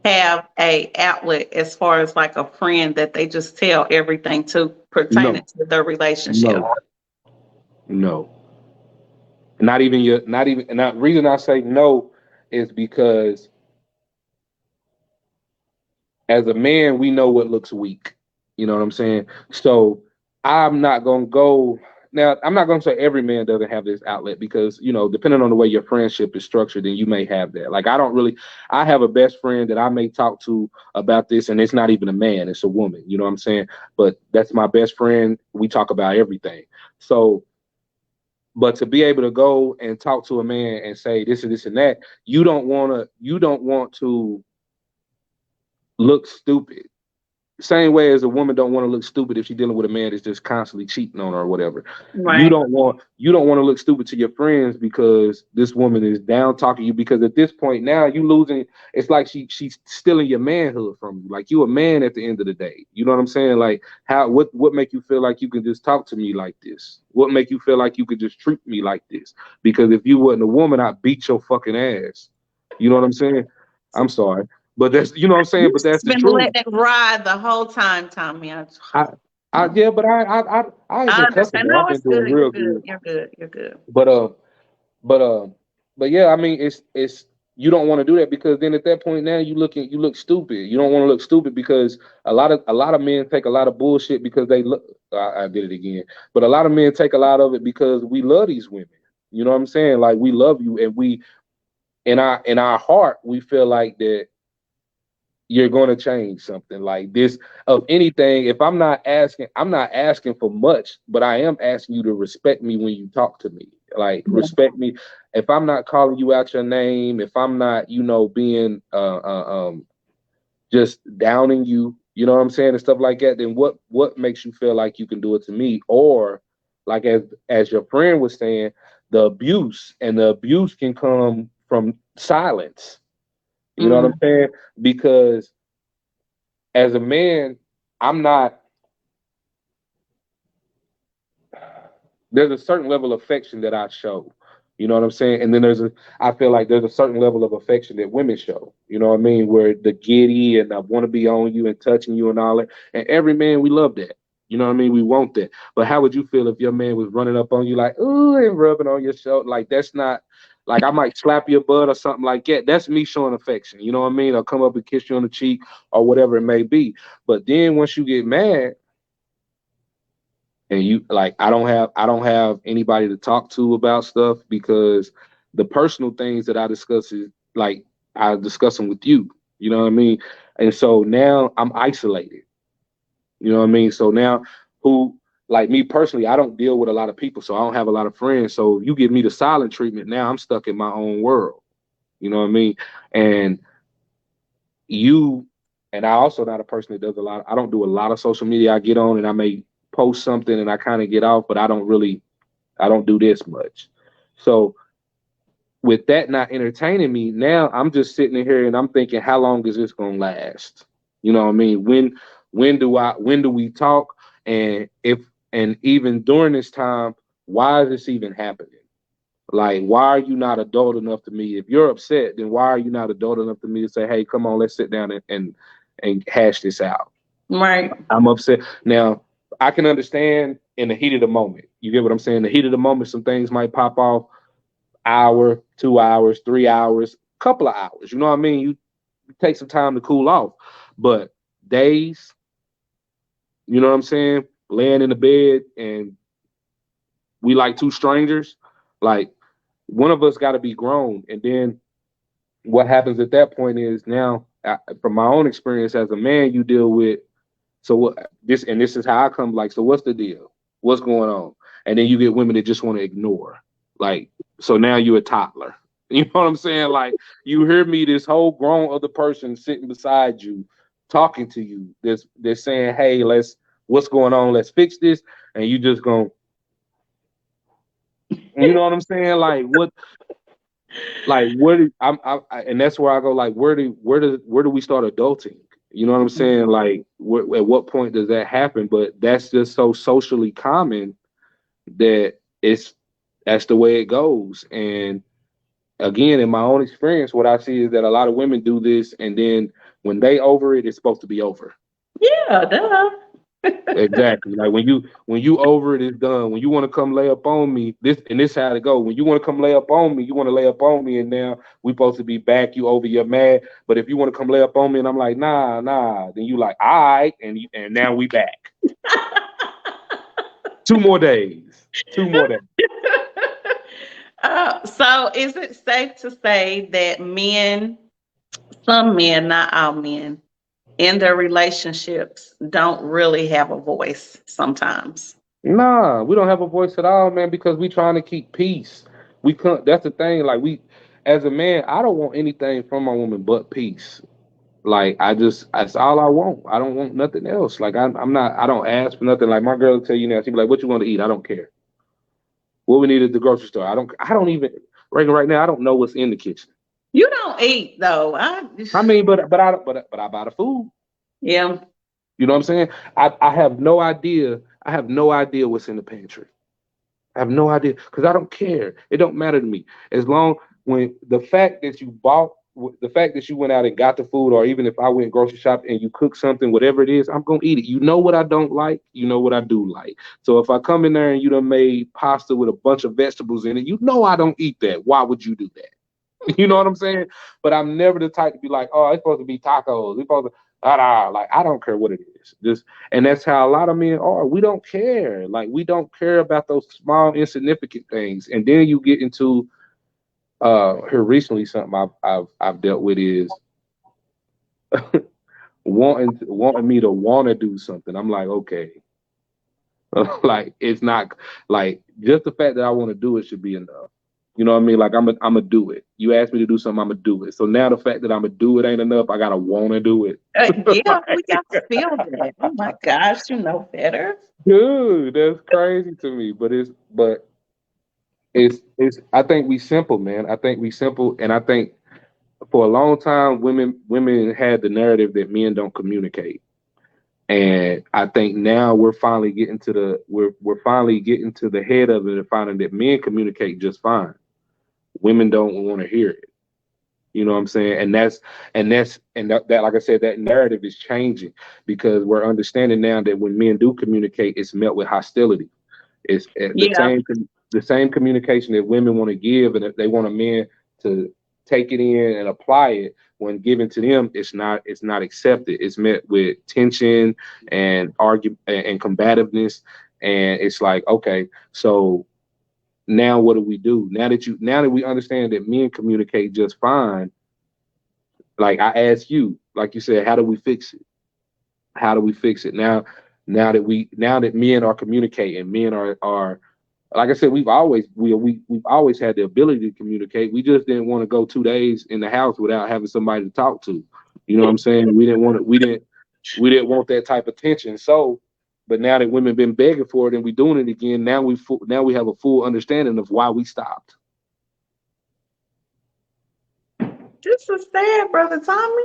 have a outlet as far as like a friend that they just tell everything to pertaining No, to their relationship? no, no. Not even, and the reason I say no is because as a man, we know what looks weak. You know what I'm saying? So I'm not gonna go now. I'm not gonna say every man doesn't have this outlet, because depending on the way your friendship is structured, then you may have that. Like, I don't really. I have a best friend that I may talk to about this, and it's not even a man; it's a woman. You know what I'm saying? But that's my best friend. We talk about everything. So, but to be able to go and talk to a man and say this and this and that, you don't want to. You don't want to look stupid. same way as a woman don't want to look stupid if she's dealing with a man that's just constantly cheating on her or whatever. You Right. don't want you don't want to look stupid to your friends because this woman is down talking you, because at this point now you losing. It's like she's stealing your manhood from you. Like, you a man at the end of the day. You know what I'm saying? Like, how what make you feel like you can just talk to me like this? What make you feel like you could just treat me like this? Because if you wasn't a woman, I'd beat your fucking ass. You know what I'm saying? I'm sorry. But that's, you know what I'm saying? You But that's just the been truth. letting it ride the whole time, Tommy. I, yeah, but I ain't I been cussing understand. though. I've No, been it's doing good. You're real good. good. You're good. You're good. But but but yeah, I mean, it's you don't want to do that, because then at that point now you look stupid. You don't want to look stupid because a lot of men take a lot of bullshit because they look. I did it again. But a lot of men take a lot of it because we love these women. You know what I'm saying? Like, we love you, and we in our heart we feel like that you're going to change something like this. Of anything, if I'm not asking for much, but I am asking you to respect me when you talk to me. Like, Yeah. respect me. If I'm not calling you out your name, if I'm not, being just downing you, you know what I'm saying, and stuff like that, then what makes you feel like you can do it to me? Or, like, as your friend was saying, the abuse can come from silence. You know what I'm Mm. saying? Because as a man, I'm not. There's a certain level of affection that I show. You know what I'm saying? And then I feel like there's a certain level of affection that women show. You know what I mean? Where the giddy and I want to be on you and touching you and all that. And every man, we love that. You know what I mean? We want that. But how would you feel if your man was running up on you like, ooh, and rubbing on your shoulder? Like, that's not, like, I might slap your butt or something like that. That's me showing affection. You know what I mean? Or come up and kiss you on the cheek or whatever it may be. But then once you get mad, and you, like, I don't have anybody to talk to about stuff, because the personal things that I discuss is, like, I discuss them with you. You know what I mean? And so now I'm isolated. You know what I mean? So now, who like me personally, I don't deal with a lot of people, so I don't have a lot of friends. So you give me the silent treatment, now I'm stuck in my own world. You know what I mean? And you and I also not a person that does a lot. I don't do a lot of social media. I get on and I may post something and I kind of get off, but I don't do this much. So with that not entertaining me, now I'm just sitting in here and I'm thinking, how long is this gonna last? You know what I mean? When do we talk? And even during this time, why is this even happening? Like, why are you not adult enough to me? If you're upset, then why are you not adult enough to me to say, hey, come on, let's sit down and hash this out? Right. I'm upset. Now, I can understand in the heat of the moment. You get what I'm saying? The heat of the moment, some things might pop off, hour, 2 hours, 3 hours, couple of hours. You know what I mean? You take some time to cool off. But days, you know what I'm saying? Laying in the bed and we like two strangers, like, one of us got to be grown. And then what happens at that point is, now, from my own experience as a man, you deal with, so what this is how I come, like, so what's the deal? What's going on? And then you get women that just want to ignore. Like, so now you're a toddler. You know what I'm saying? Like, you hear me, this whole grown other person sitting beside you, talking to you, they're saying, hey, what's going on? Let's fix this. And you just going, you know what I'm saying? And that's where I go, like, where do we start adulting? You know what I'm saying? Like, at what point does that happen? But that's just so socially common that that's the way it goes. And again, in my own experience, what I see is that a lot of women do this, and then when they over it, it's supposed to be over. Yeah, duh. Exactly. Like, when you over it, it's done. When you want to come lay up on me, this how to go. When you want to come lay up on me, you want to lay up on me, and now we supposed to be back. You over, you're mad. But if you want to come lay up on me, and I'm like, nah, nah, then you like, all right, and now we back. 2 more days. 2 more days. So is it safe to say that men, some men, not all men, in their relationships don't really have a voice sometimes? Nah, we don't have a voice at all, man, because we trying to keep peace. We can't. That's the thing. Like, as a man, I don't want anything from my woman but peace. Like that's all I want. I don't want nothing else. Like I'm not. I don't ask for nothing. Like my girl will tell you now. She be like, "What you want to eat?" I don't care. What we need at the grocery store. I don't. I don't even. Right now, I don't know what's in the kitchen. You don't eat though. I mean, but I buy the food. Yeah. You know what I'm saying? I have no idea. I have no idea what's in the pantry. I have no idea because I don't care. It don't matter to me as long when the fact that you bought, the fact that you went out and got the food, or even if I went grocery shop and you cook something, whatever it is, I'm gonna eat it. You know what I don't like. You know what I do like. So if I come in there and you done made pasta with a bunch of vegetables in it, you know I don't eat that. Why would you do that? You know what I'm saying? But I'm never the type to be like, oh, it's supposed to be tacos. It's supposed to, like I don't care what it is. Just and that's how a lot of men are. We don't care. Like we don't care about those small insignificant things. And then you get into here recently something I've dealt with is wanting me to want to do something. I'm like, okay, like it's not like just the fact that I want to do it should be enough. You know what I mean? Like I'm a do it. You ask me to do something, I'm gonna do it. So now the fact that I'm gonna do it ain't enough. I gotta want to do it. Yeah, we Like, got to feel that. Oh my gosh, you know better. dude, that's crazy to me. But it's I think we simple, man. I think we simple, and I think for a long time women had the narrative that men don't communicate. And I think now we're finally getting to the head of it and finding that men communicate just fine. Women don't want to hear it. You know what I'm saying? And that like I said, that narrative is changing because we're understanding now that when men do communicate, it's met with hostility. It's Yeah. the same communication that women want to give, and if they want a man to take it in and apply it, when given to them, it's not accepted. It's met with tension and argue and combativeness, and it's like, okay, so now what do we do? Now that we understand that men communicate just fine, like I ask you, like you said, how do we fix it? How do we fix it now? Now that men are communicating, men are like I said, we've always had the ability to communicate. We just didn't want to go 2 days in the house without having somebody to talk to. You know what I'm saying? We didn't want that type of tension. So, but now that women been begging for it and we doing it again, now we have a full understanding of why we stopped. This is sad, brother Tommy.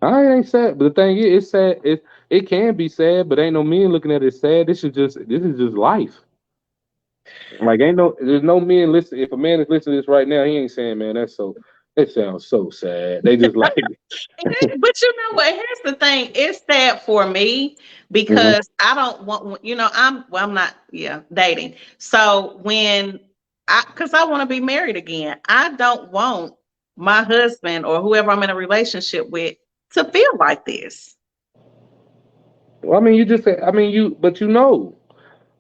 I ain't sad, but the thing is, it's sad. It can be sad, but ain't no men looking at it sad. This is just life. Like there's no men listen. If a man is listening to this right now, he ain't saying, man, that sounds so sad. They just like, But you know what? Here's the thing. It's sad for me mhm. because I don't want, I'm not, yeah, dating. So because I want to be married again, I don't want my husband or whoever I'm in a relationship with to feel like this. Well, I mean, you just said, I mean, but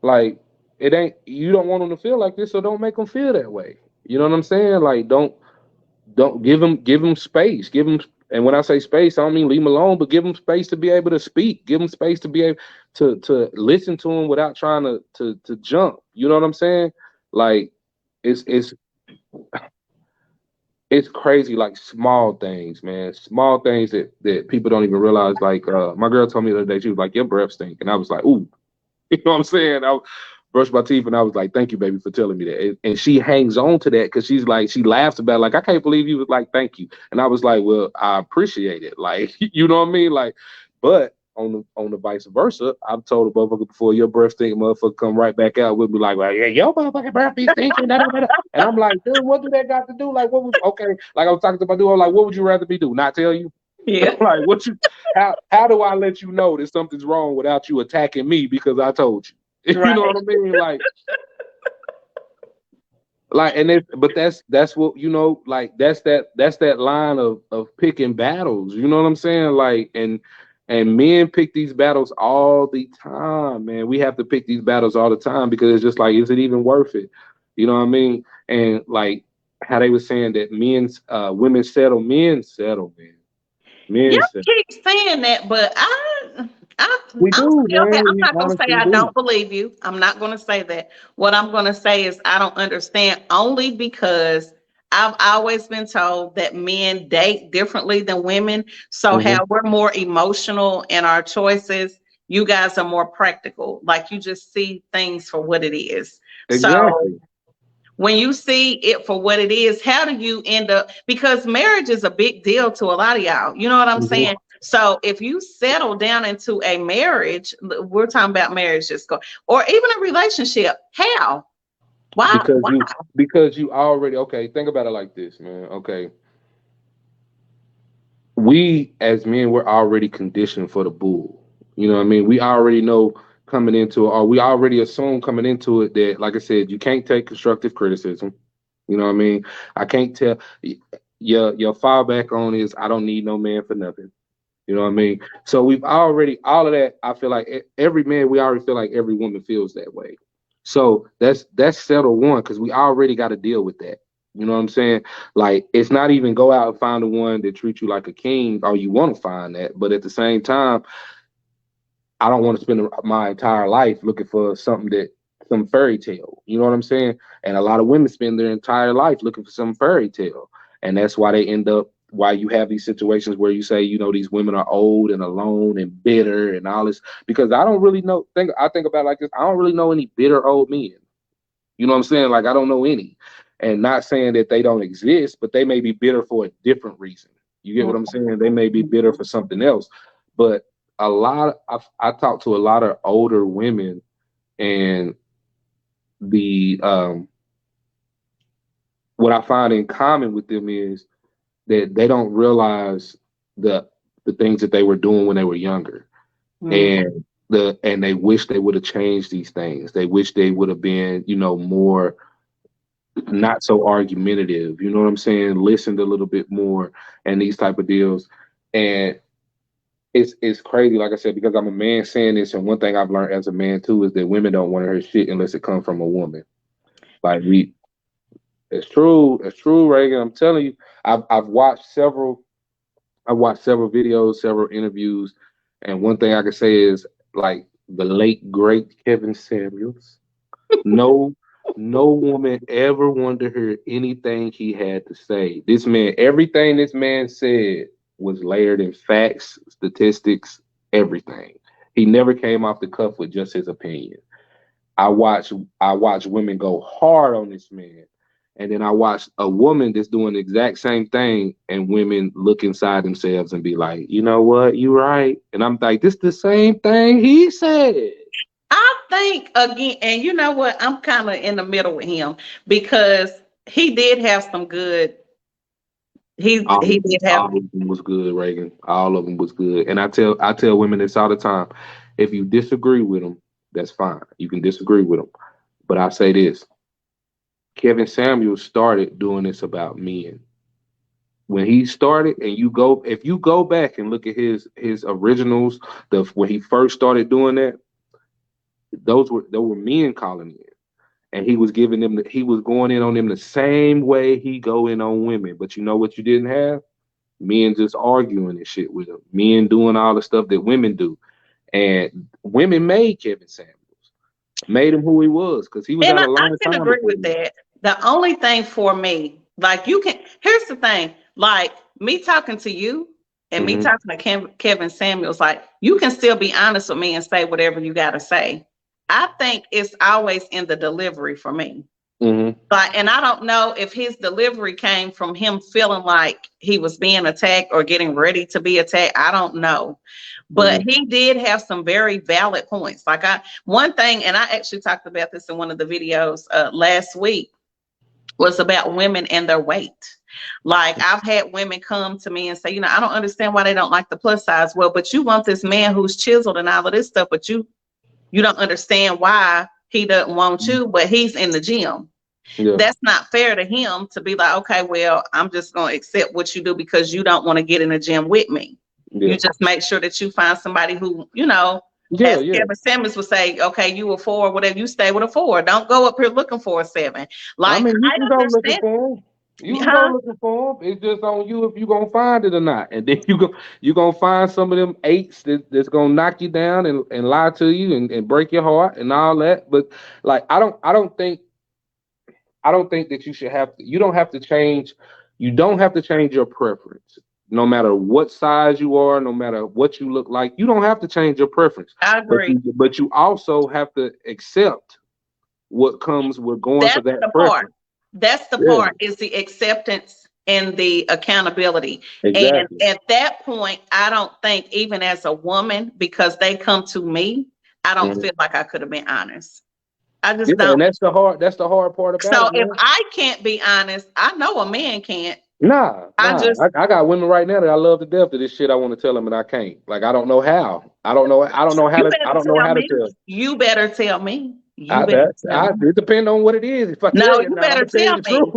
like it ain't. You don't want them to feel like this, so don't make them feel that way. You know what I'm saying? Like, don't give them space. Give them, and when I say space, I don't mean leave them alone, but give them space to be able to speak. Give them space to be able to listen to them without trying to jump. You know what I'm saying? Like it's it's it's crazy. Like small things, man. Small things that people don't even realize. Like my girl told me the other day, she was like, "Your breath stink," and I was like, "Ooh." You know what I'm saying? I brushed my teeth and I was like, "Thank you, baby, for telling me that." And she hangs on to that because she's like, she laughs about it, like, "I can't believe you was like, thank you." And I was like, "Well, I appreciate it." Like, you know what I mean? Like, but on the vice versa, I've told a motherfucker before, your breath stink, motherfucker come right back out with me like, "Well, yeah, your motherfucking breath be stinking." Da, da, da, da. And I'm like, dude, what do that got to do? Like, what was okay? Like I was talking to my dude, I'm like, what would you rather me do? Not tell you? Yeah. Like, what you? How do I let you know that something's wrong without you attacking me because I told you? You know Right. what I mean? Like, and but that's what like that's that line of picking battles. You know what I'm saying? Like, and men pick these battles all the time, man. We have to pick these battles all the time because it's just like, is it even worth it? You know what I mean? And like how they were saying that women settle, man. Men Y'all settle. keep saying that, but We I'm do, still here. man. I'm We not gonna say honestly I do. don't believe you. I'm not gonna say that. What I'm gonna say is I don't understand only because I've always been told that men date differently than women. So Hmm. how we're more emotional in our choices, you guys are more practical. Like you just see things for what it is. So Exactly. when you see it for what it is, how do you end up? Because marriage is a big deal to a lot of y'all. You know what I'm Hmm. saying? So if you settle down into a marriage, we're talking about marriage, just go, or even a relationship. How? Why? Because Why? you already, okay, think about it like this, man. Okay. We as men, we're already conditioned for the bull. You know what I mean? We already know coming into it, or we already assume coming into it that, like I said, you can't take constructive criticism. You know what I mean? I can't tell your fallback on is I don't need no man for nothing. You know what I mean? So we've already all of that. I feel like every man, we already feel like every woman feels that way. So that's settle one because we already got to deal with that. You know what I'm saying? Like it's not even go out and find the one that treats you like a king, or you want to find that, but at the same time, I don't want to spend my entire life looking for something that some fairy tale. You know what I'm saying? And a lot of women spend their entire life looking for some fairy tale, and that's why they end up. Why you have these situations where you say, you know, these women are old and alone and bitter and all this. Because I don't really know. I think about it like this. I don't really know any bitter old men. You know what I'm saying? Like I don't know any, and not saying that they don't exist, but they may be bitter for a different reason. You get what I'm saying? They may be bitter for something else. But I talk to a lot of older women, and the what I find in common with them is that they don't realize the the things that they were doing when they were younger, Mm. and they wish they would have changed these things. They wish they would have been, you know, more not so argumentative. You know what I'm saying? Listened a little bit more and these type of deals. And it's crazy, like I said, because I'm a man saying this, and one thing I've learned as a man too is that women don't want to hear shit unless it comes from a woman. Like it's true, Reagan. I'm telling you, I've watched several videos, several interviews, and one thing I can say is like the late great Kevin Samuels. No, no woman ever wanted to hear anything he had to say. This man, everything this man said was layered in facts, statistics, everything. He never came off the cuff with just his opinion. I watch I watch women go hard on this man. And then I watch a woman that's doing the exact same thing, and women look inside themselves and be like, you know what, you right. And I'm like, this the same thing he said. I think again, and you know what? I'm kind of in the middle with him because he did have some good. He did have. All of them was good, Reagan. All of them was good. And I tell women this all the time. If you disagree with them, that's fine. You can disagree with them. But I say this: Kevin Samuels started doing this about men. When he started, and if you go back and look at his originals, when he first started doing that, there were men calling in. And he was giving them he was going in on them the same way he go in on women. But you know what you didn't have? Men just arguing and shit with him. Men doing all the stuff that women do. And women made Kevin Samuels, made him who he was, because he was And out a I long can time agree before with me. that. The only thing for me, like you can, here's the thing, like me talking to you and me Hmm. talking to Kevin Samuels, like you can still be honest with me and say whatever you got to say. I think it's always in the delivery for me. Hmm. Like, and I don't know if his delivery came from him feeling like he was being attacked or getting ready to be attacked. I don't know. But Hmm. he did have some very valid points. One thing, and I actually talked about this in one of the videos last week, was about women and their weight. Like I've had women come to me and say, I don't understand why they don't like the plus size. Well, but you want this man who's chiseled and all of this stuff, but you don't understand why he doesn't want you, but he's in the gym. Yeah. That's not fair to him to be like, okay, well, I'm just going to accept what you do because you don't want to get in the gym with me. You Yeah. just make sure that you find somebody who, Yeah. as Yeah. Kevin Samuels would say, okay, you a four, whatever, you stay with a four. Don't go up here looking for a seven. I Like, mean, you I can go looking understand, for him. You can go huh? looking for him. It's just on you if you gonna find it or not. And then you gonna find some of them eights that's gonna knock you down and lie to you and break your heart and all that. But like I don't think I don't think that you should have to. You don't have to change. You don't have to change your preference. No matter what size you are, no matter what you look like, you don't have to change your preference. I But agree. you also have to accept what comes with going for That's that the part. preference. That's the Yeah, part is the acceptance and the accountability. And exactly. at that point, I don't think even as a woman, because they come to me, I don't Mhm. feel like I could have been honest. I Yeah, just and don't. that's the hard part about So it, if man. I can't be honest, I know a man can't. I Nah. just I got women right now that I love to death to this shit I want to tell them and I can't. Like I don't know how. I don't know how you to. I better don't know tell how to me. tell. You better tell me. You better tell me. It depends on what it is. If I tell No, you you now, I'm better gonna tell you tell the me. truth.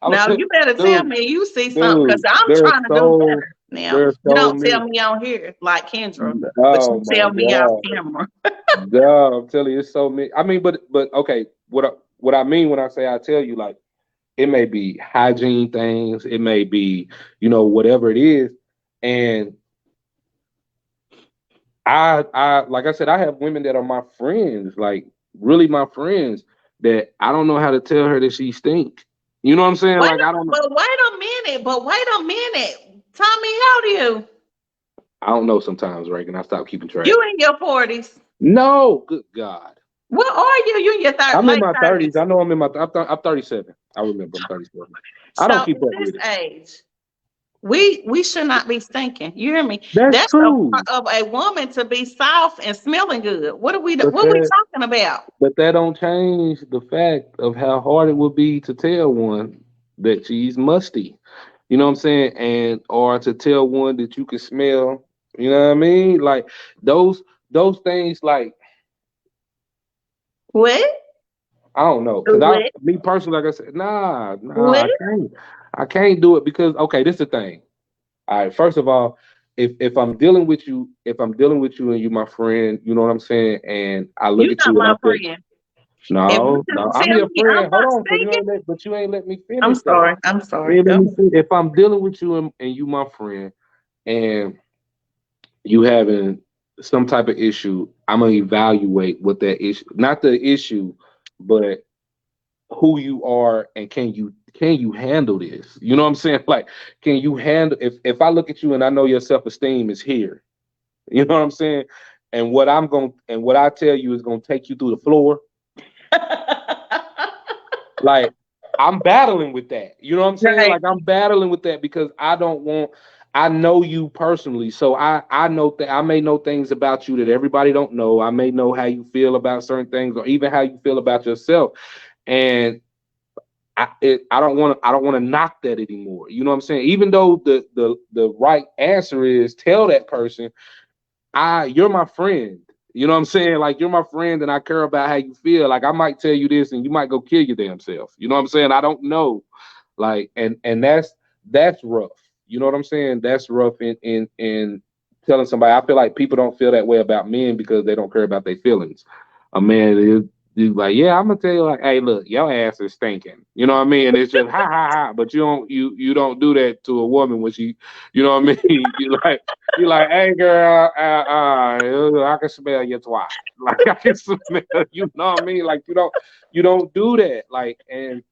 I'm No, you better tell dude, me you see something because dude. I'm trying to do better now. There's You so don't tell many. me on here like Kendra, but Oh you my tell me off god, camera. God, I'm telling you, it's so many. I mean, but okay. What I mean when I say I tell you, like it may be hygiene things, it may be whatever it is, and I like I said, I have women that are my friends, like really my friends, that I don't know how to tell her that she stink. You know what I'm saying? Wait, Like I don't know. but wait a minute. But wait a minute. Tommy, how old are you? I don't know sometimes, Reagan. I stop keeping track. You in your 40s. No, good God. What are you? You in your I'm in late my 30s. 30s. I know I'm 37. I remember I'm 37. I So don't at keep up this with it. age, we should not be stinking. You hear me? That's That's a true. part of a woman to be soft and smelling good. But What we that talking about? but that don't change the fact of how hard it would be to tell one that she's musty. You know what I'm saying? And or to tell one that you can smell, you know what I mean? Like those those things like What? I don't know. Cause What? me personally, like I said, What? I can't. I can't do it because okay, this is the thing. All right, first of all, if I'm dealing with you, and you my friend, you know what I'm saying, and I look You at not you and I my feel friend. If you no, can I'm tell your me I'm friend. Hold not on, cause stinking, you ain't let me I'm finish though. sorry. I'm You sorry. ain't Go let me ahead. finish. If I'm dealing with you and you my friend, and you having some type of issue, I'm gonna evaluate what that issue, not the issue, but who you are and can you handle this? You know what I'm saying? Like, can you handle if I look at you and I know your self-esteem is here, you know what I'm saying? And what I tell you is gonna take you through the floor. Like I'm battling with that. You know what I'm saying? Right. Like I'm battling with that because I don't want I know you personally. So I know that I may know things about you that everybody don't know. I may know how you feel about certain things or even how you feel about yourself. And I don't want to knock that anymore. You know what I'm saying? Even though the right answer is tell that person, you're my friend. You know what I'm saying? Like you're my friend and I care about how you feel. Like I might tell you this and you might go kill your damn self. You know what I'm saying? I don't know. Like and that's rough. You know what I'm saying? That's rough in telling somebody. I feel like people don't feel that way about men because they don't care about their feelings. A man is like, yeah, I'm gonna tell you like, hey, look, your ass is stinking. You know what I mean? And it's just ha ha ha. But you don't do that to a woman when she, you know what I mean? You like, hey girl, I can smell your twat. Like I can smell, you know what I mean? Like you don't do that. Like and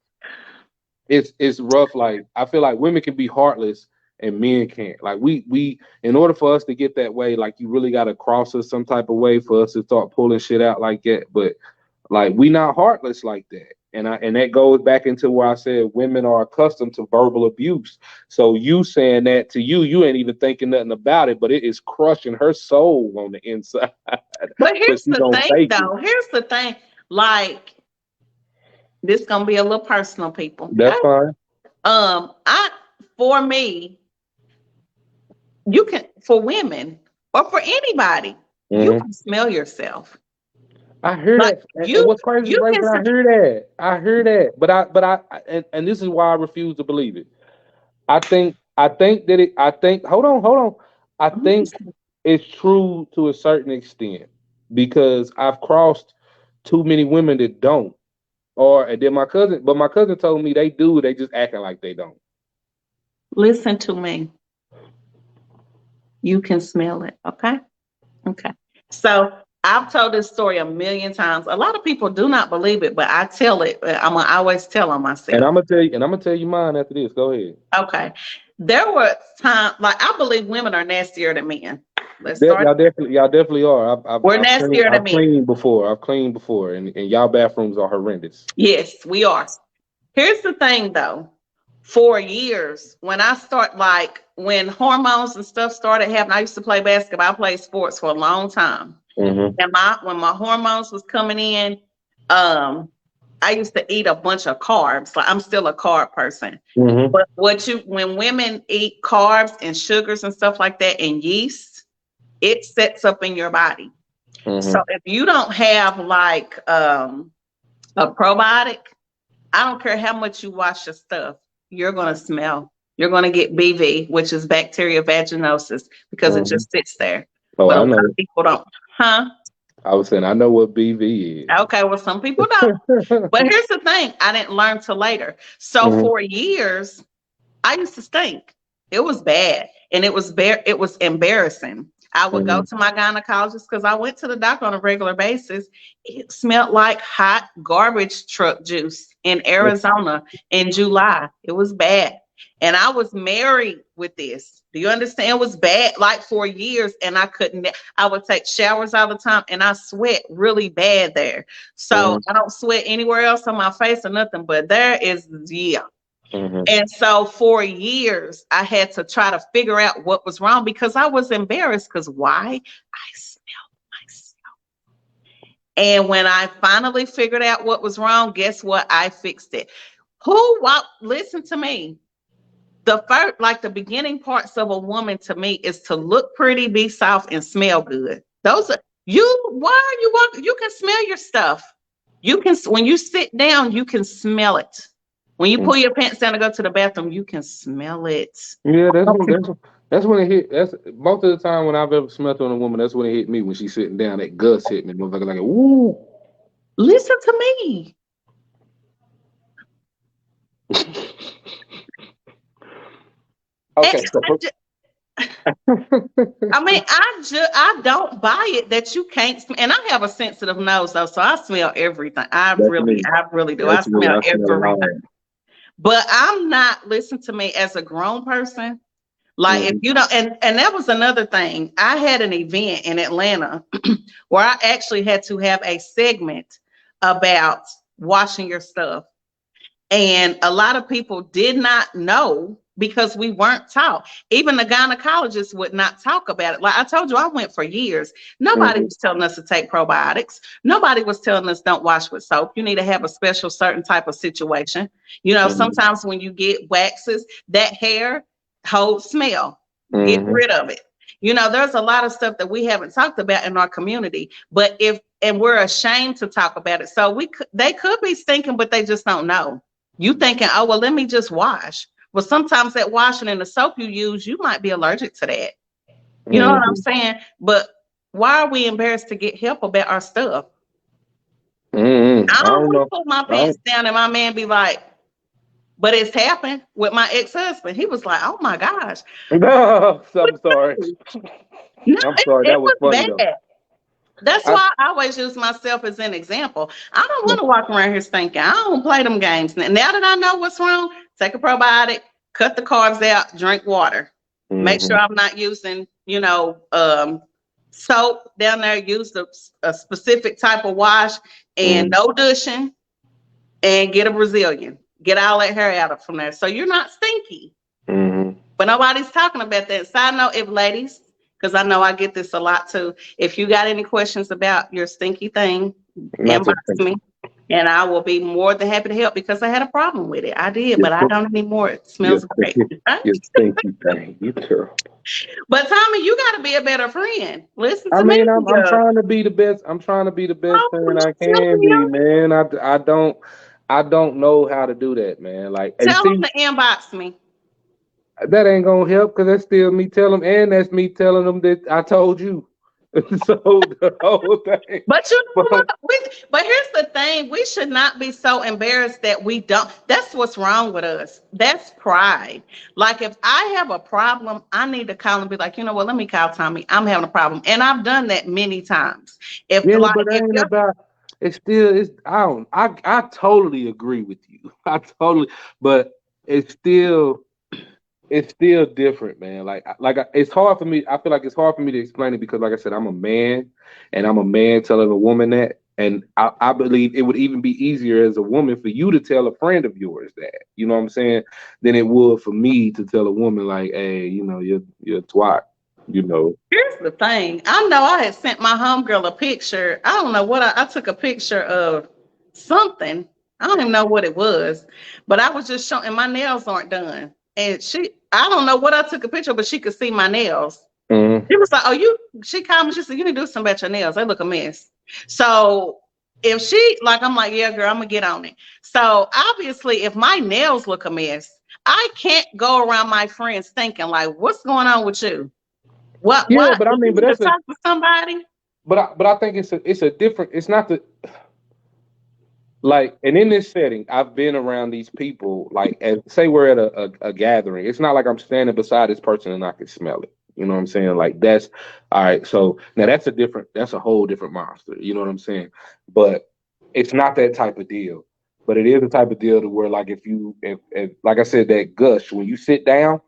it's rough. Like I feel like women can be heartless and men can't. Like we in order for us to get that way, like you really gotta cross us some type of way for us to start pulling shit out like that. But like we not heartless like that. And that goes back into where I said women are accustomed to verbal abuse. So you saying that to you ain't even thinking nothing about it, but it is crushing her soul on the inside. But But here's she the gonna thing, fake it. though. Here's the thing. Like, this gonna be a little personal, people. Okay. That's fine. I for me, you can for women or for anybody, you Mhm. can smell yourself. I hear Like that, and what's crazy, you right? can. I hear that. I hear that, and this is why I refuse to believe it. I think that it. I think. Hold on. I think it's true to a certain extent because I've crossed too many women that don't. Or and then my cousin told me they do. They just acting like they don't. Listen to me. You can smell it. Okay. Okay. So I've told this story a million times. A lot of people do not believe it, but I tell it. I'm gonna always tell on And myself. I'm gonna tell you, and I'm gonna tell you mine after this. Go ahead. Okay. There were times like I believe women are nastier than men. Let's That, start. y'all definitely are. We're nastier than I've men. cleaned before. And y'all bathrooms are horrendous. Yes, we are. Here's the thing though. For years, when I start like when hormones and stuff started happening, I used to play basketball. I played sports for a long time. Mm-hmm. And when my hormones was coming in, um, I used to eat a bunch of carbs. Like I'm still a carb person. Mm-hmm. But when women eat carbs and sugars and stuff like that and yeast, it sets up in your body. So Mm-hmm. if you don't have like a probiotic, I don't care how much you wash your stuff, you're gonna smell. You're gonna get BV, which is bacteria vaginosis, because it Mm-hmm. just sits there. Oh, But a I lot know. of people don't. Huh? I was saying I know what BV Okay, well, some people don't. is. But here's the thing, I didn't learn till later. So Mm-hmm. for years, I used to stink. It was bad, and it was embarrassing. I would go Mm-hmm. to my gynecologist because I went to the doctor on a regular basis. It smelled like hot garbage truck juice in Arizona in July. It was bad. And I was married with this. Do you understand? It was bad like for years, and I couldn't. I would take showers all the time, and I sweat really bad there. So Mm-hmm. I don't sweat anywhere else on my face or nothing, but there is, yeah. Mm-hmm. And so for years, I had to try to figure out what was wrong because I was embarrassed. Because why? I smelled myself. And when I finally figured out what was wrong, guess what? I fixed it. Listen to me. The first, like the beginning parts of a woman to me is to look pretty, be soft, and smell good. Those are why are you walking? You can smell your stuff. You can, when you sit down, you can smell it. When you pull your pants down to go to the bathroom, you can smell it. Yeah, that's when it hit. That's most of the time when I've ever smelled on a woman. That's when it hit me when she's sitting down. That Gus hit me, motherfucker. Like, woo. Listen to me. And Okay, so I mean, I don't buy it that you can't smell. And I have a sensitive nose though, so I smell everything. that's me. I really do. I That's me. smell I smell it all. everything. But I'm not. Listen to me, as a grown person. Like if Mm-hmm. you don't, and that was another thing. I had an event in Atlanta where I actually had to have a segment about washing your stuff. And a lot of people did not know because we weren't taught. Even the gynecologist would not talk about it. Like I told you, I went for years. Nobody Mm-hmm. was telling us to take probiotics. Nobody was telling us don't wash with soap. You need to have a special certain type of situation. You know, Mm-hmm. sometimes when you get waxes, that hair holds smell. Get Mm-hmm. rid of it. You know, there's a lot of stuff that we haven't talked about in our community, but and we're ashamed to talk about it. So they could be stinking, but they just don't know. You thinking, oh, well, let me just wash. Well, sometimes that washing and the soap you use, you might be allergic to that. You know what I'm Mm-hmm. saying? But why are we embarrassed to get help about our stuff? Mm-hmm. I I don't don't want to know. pull my I don't. pants down and my man be like, but it's happened with my ex-husband. He was like, oh my gosh. No, I'm sorry. No, I'm sorry. it That was was funny though. bad. That's I why I always use myself as an example. I don't want to walk around here stinking. I don't play them games. Now that I know what's wrong, take a probiotic, cut the carbs out, drink water. Make mm-hmm. sure I'm not using, soap down there. Use a specific type of wash and Mm-hmm. no douching and get a Brazilian. Get all that hair out of from there. So you're not stinky. Mm-hmm. But nobody's talking about that. Side note, if ladies, because I know I get this a lot too. If you got any questions about your stinky thing, Not inbox just thinking. me and I will be more than happy to help because I had a problem with it. I did, Yes, but I don't anymore. It yes, smells great. Right? yes. Thank you, thing. You too. But Tommy, you got to be a better friend. Listen I to me. mean, I'm trying to be the best. I'm trying to be the best Oh, friend I can be, man. I don't know how to do that, man. Like, and tell them see, to inbox me. that ain't gonna help because that's still me telling them, and that's me telling them that I told you. So the whole thing. But you know But what? But here's the thing: we should not be so embarrassed that we don't. That's what's wrong with us. That's pride. Like if I have a problem, I need to call and be like, you know what? Let me call Tommy. I'm having a problem, and I've done that many times. If yeah, like but that if ain't you're about. It's still. It's. I totally agree with you. I totally. But it's still. It's still different, man. It's hard for me. I feel like it's hard for me to explain it because, like I said, I'm a man, and I'm a man telling a woman that, and I believe it would even be easier as a woman for you to tell a friend of yours that, you know what I'm saying, than it would for me to tell a woman like, hey, you're a twat, you know. Here's the thing. I know I had sent my homegirl a picture. I don't know what I took a picture of something. I don't even know what it was, but I was just showing, and my nails aren't done. And I don't know what I took a picture of, but she could see my nails. Mm-hmm. It was like, she called me, she said, you need to do something about your nails. They look a mess. So if I'm like, yeah, girl, I'm going to get on it. So obviously, if my nails look a mess, I can't go around my friends thinking like, what's going on with you? Yeah, What? but I You mean, but need to that's a, talk to somebody. but I think it's a different. It's not the like, and in this setting, I've been around these people. Like, say we're at a gathering. It's not like I'm standing beside this person and I can smell it. You know what I'm saying? Like that's all right. So now that's a whole different monster. You know what I'm saying? But it's not that type of deal. But it is the type of deal to where, like, if like I said, that gush when you sit down,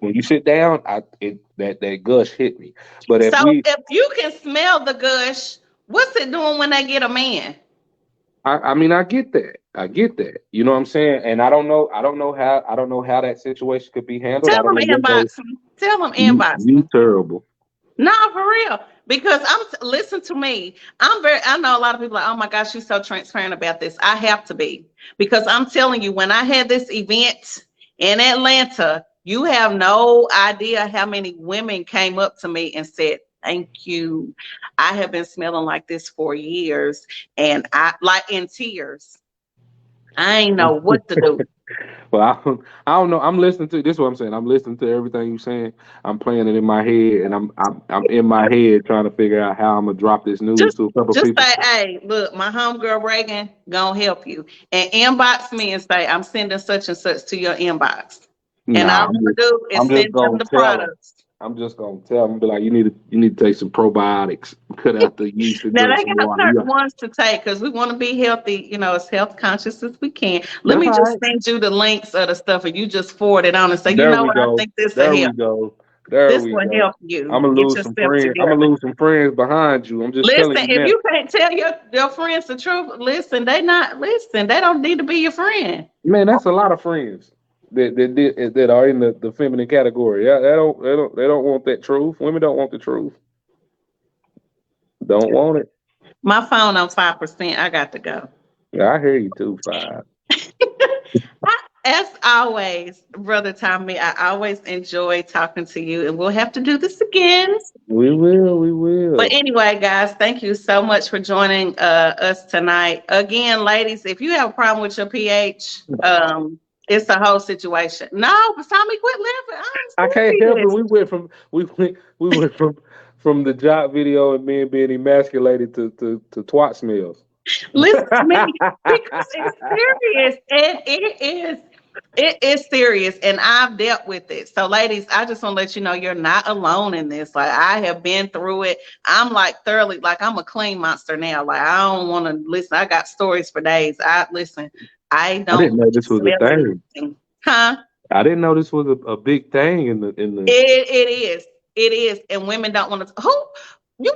that gush hit me. But if So we if you can smell the gush, what's it doing when they get a man? I mean, I get that. I get that. You know what I'm saying? And I don't know how that situation could be handled. Tell I don't them know what those inbox me. Tell them you inbox me. you terrible. No, for real. Because listen to me. I know a lot of people are like, oh my gosh, she's so transparent about this. I have to be. Because I'm telling you, when I had this event in Atlanta, you have no idea how many women came up to me and said, thank you. I have been smelling like this for years. And I like in tears. I ain't know what to do. Well, I don't know. I'm listening to this. Is what I'm saying. I'm listening to everything you're saying. I'm playing it in my head, and I'm in my head trying to figure out how I'm gonna drop this news Just to a couple of just people. say, hey, look, my homegirl Reagan gonna help you. And inbox me and say, I'm sending such and such to your inbox. And all Nah, I'm gonna do is I'm just send them gonna the tell them. products. I'm just gonna tell them, be like, you need to take some probiotics, cut out the yeast, and Now drink they some got water. certain ones to take because we want to be healthy, as health conscious as we can. Let That's me all just right. send you the links of the stuff and you just forward it on and say, you There know we what, I go. think this will There we help. go. There This we will go. help you I'm gonna get lose some yourself friends. I'm gonna together. lose some friends behind you. I'm just telling Listen, you if now. you can't tell your friends the truth, listen, they don't need to be your friend. Man, that's a lot of friends that are in the feminine category. Yeah, they don't want that truth. Women don't want the truth. Don't want it. My phone on 5%. I got to go. Yeah, I hear you too. Five. As always, Brother Tommy, I always enjoy talking to you, and we'll have to do this again. We will. We But will. anyway, guys, thank you so much for joining us tonight. Again, ladies, if you have a problem with your pH, it's a whole situation. No, but Tommy, quit laughing. I I'm can't help it. serious. We went from the job video and men being emasculated to twat smells. Listen to me because it's serious and it is serious and I've dealt with it. So ladies, I just want to let you know you're not alone in this. Like I have been through it. I'm like thoroughly like I'm a clean monster now. Like I don't want to listen. I got stories for days. I listen. I I didn't don't know this was a smell thing. anything. Huh? I didn't know this was a big thing in the. It is. It is. And women don't want to who you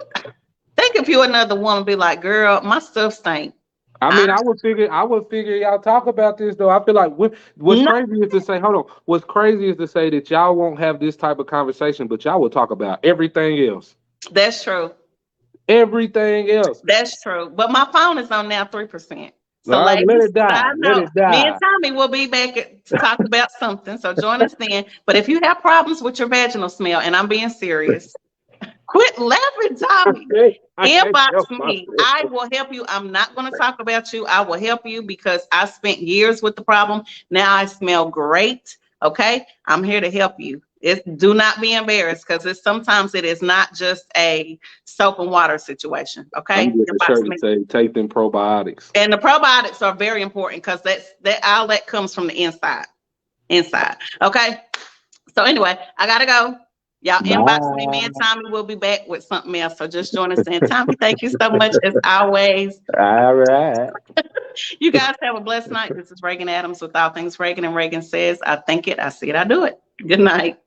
think if you another woman be like, girl, my stuff stink. I I mean, I would figure y'all talk about this though. I feel like what's no, crazy is to say, hold on. What's crazy is to say that y'all won't have this type of conversation, but y'all will talk about everything else. that's true. Everything else. That's true. But my phone is on now 3%. So, All right, let ladies, it die. side Let note, it me and die. Tommy will be back to talk about something. So, join us then. But if you have problems with your vaginal smell, and I'm being serious, quit laughing, Tommy. I can't Inbox help me. I myself. will help you. I'm not going to talk about you. I will help you because I spent years with the problem. Now I smell great. Okay. I'm here to help you. Do not be embarrassed, because sometimes it is not just a soap and water situation. Okay, I'm getting your a box shirt that say take them probiotics. and the probiotics are very important, because all that comes from the inside. Okay. So anyway, I gotta go. Y'all inbox me. Me and Bye. Tommy will be back with something else. So just join us in. Tommy, thank you so much as always. All right. You guys have a blessed night. This is Reagan Adams with All Things Reagan, and Reagan says, I think it, I see it, I do it. Good night.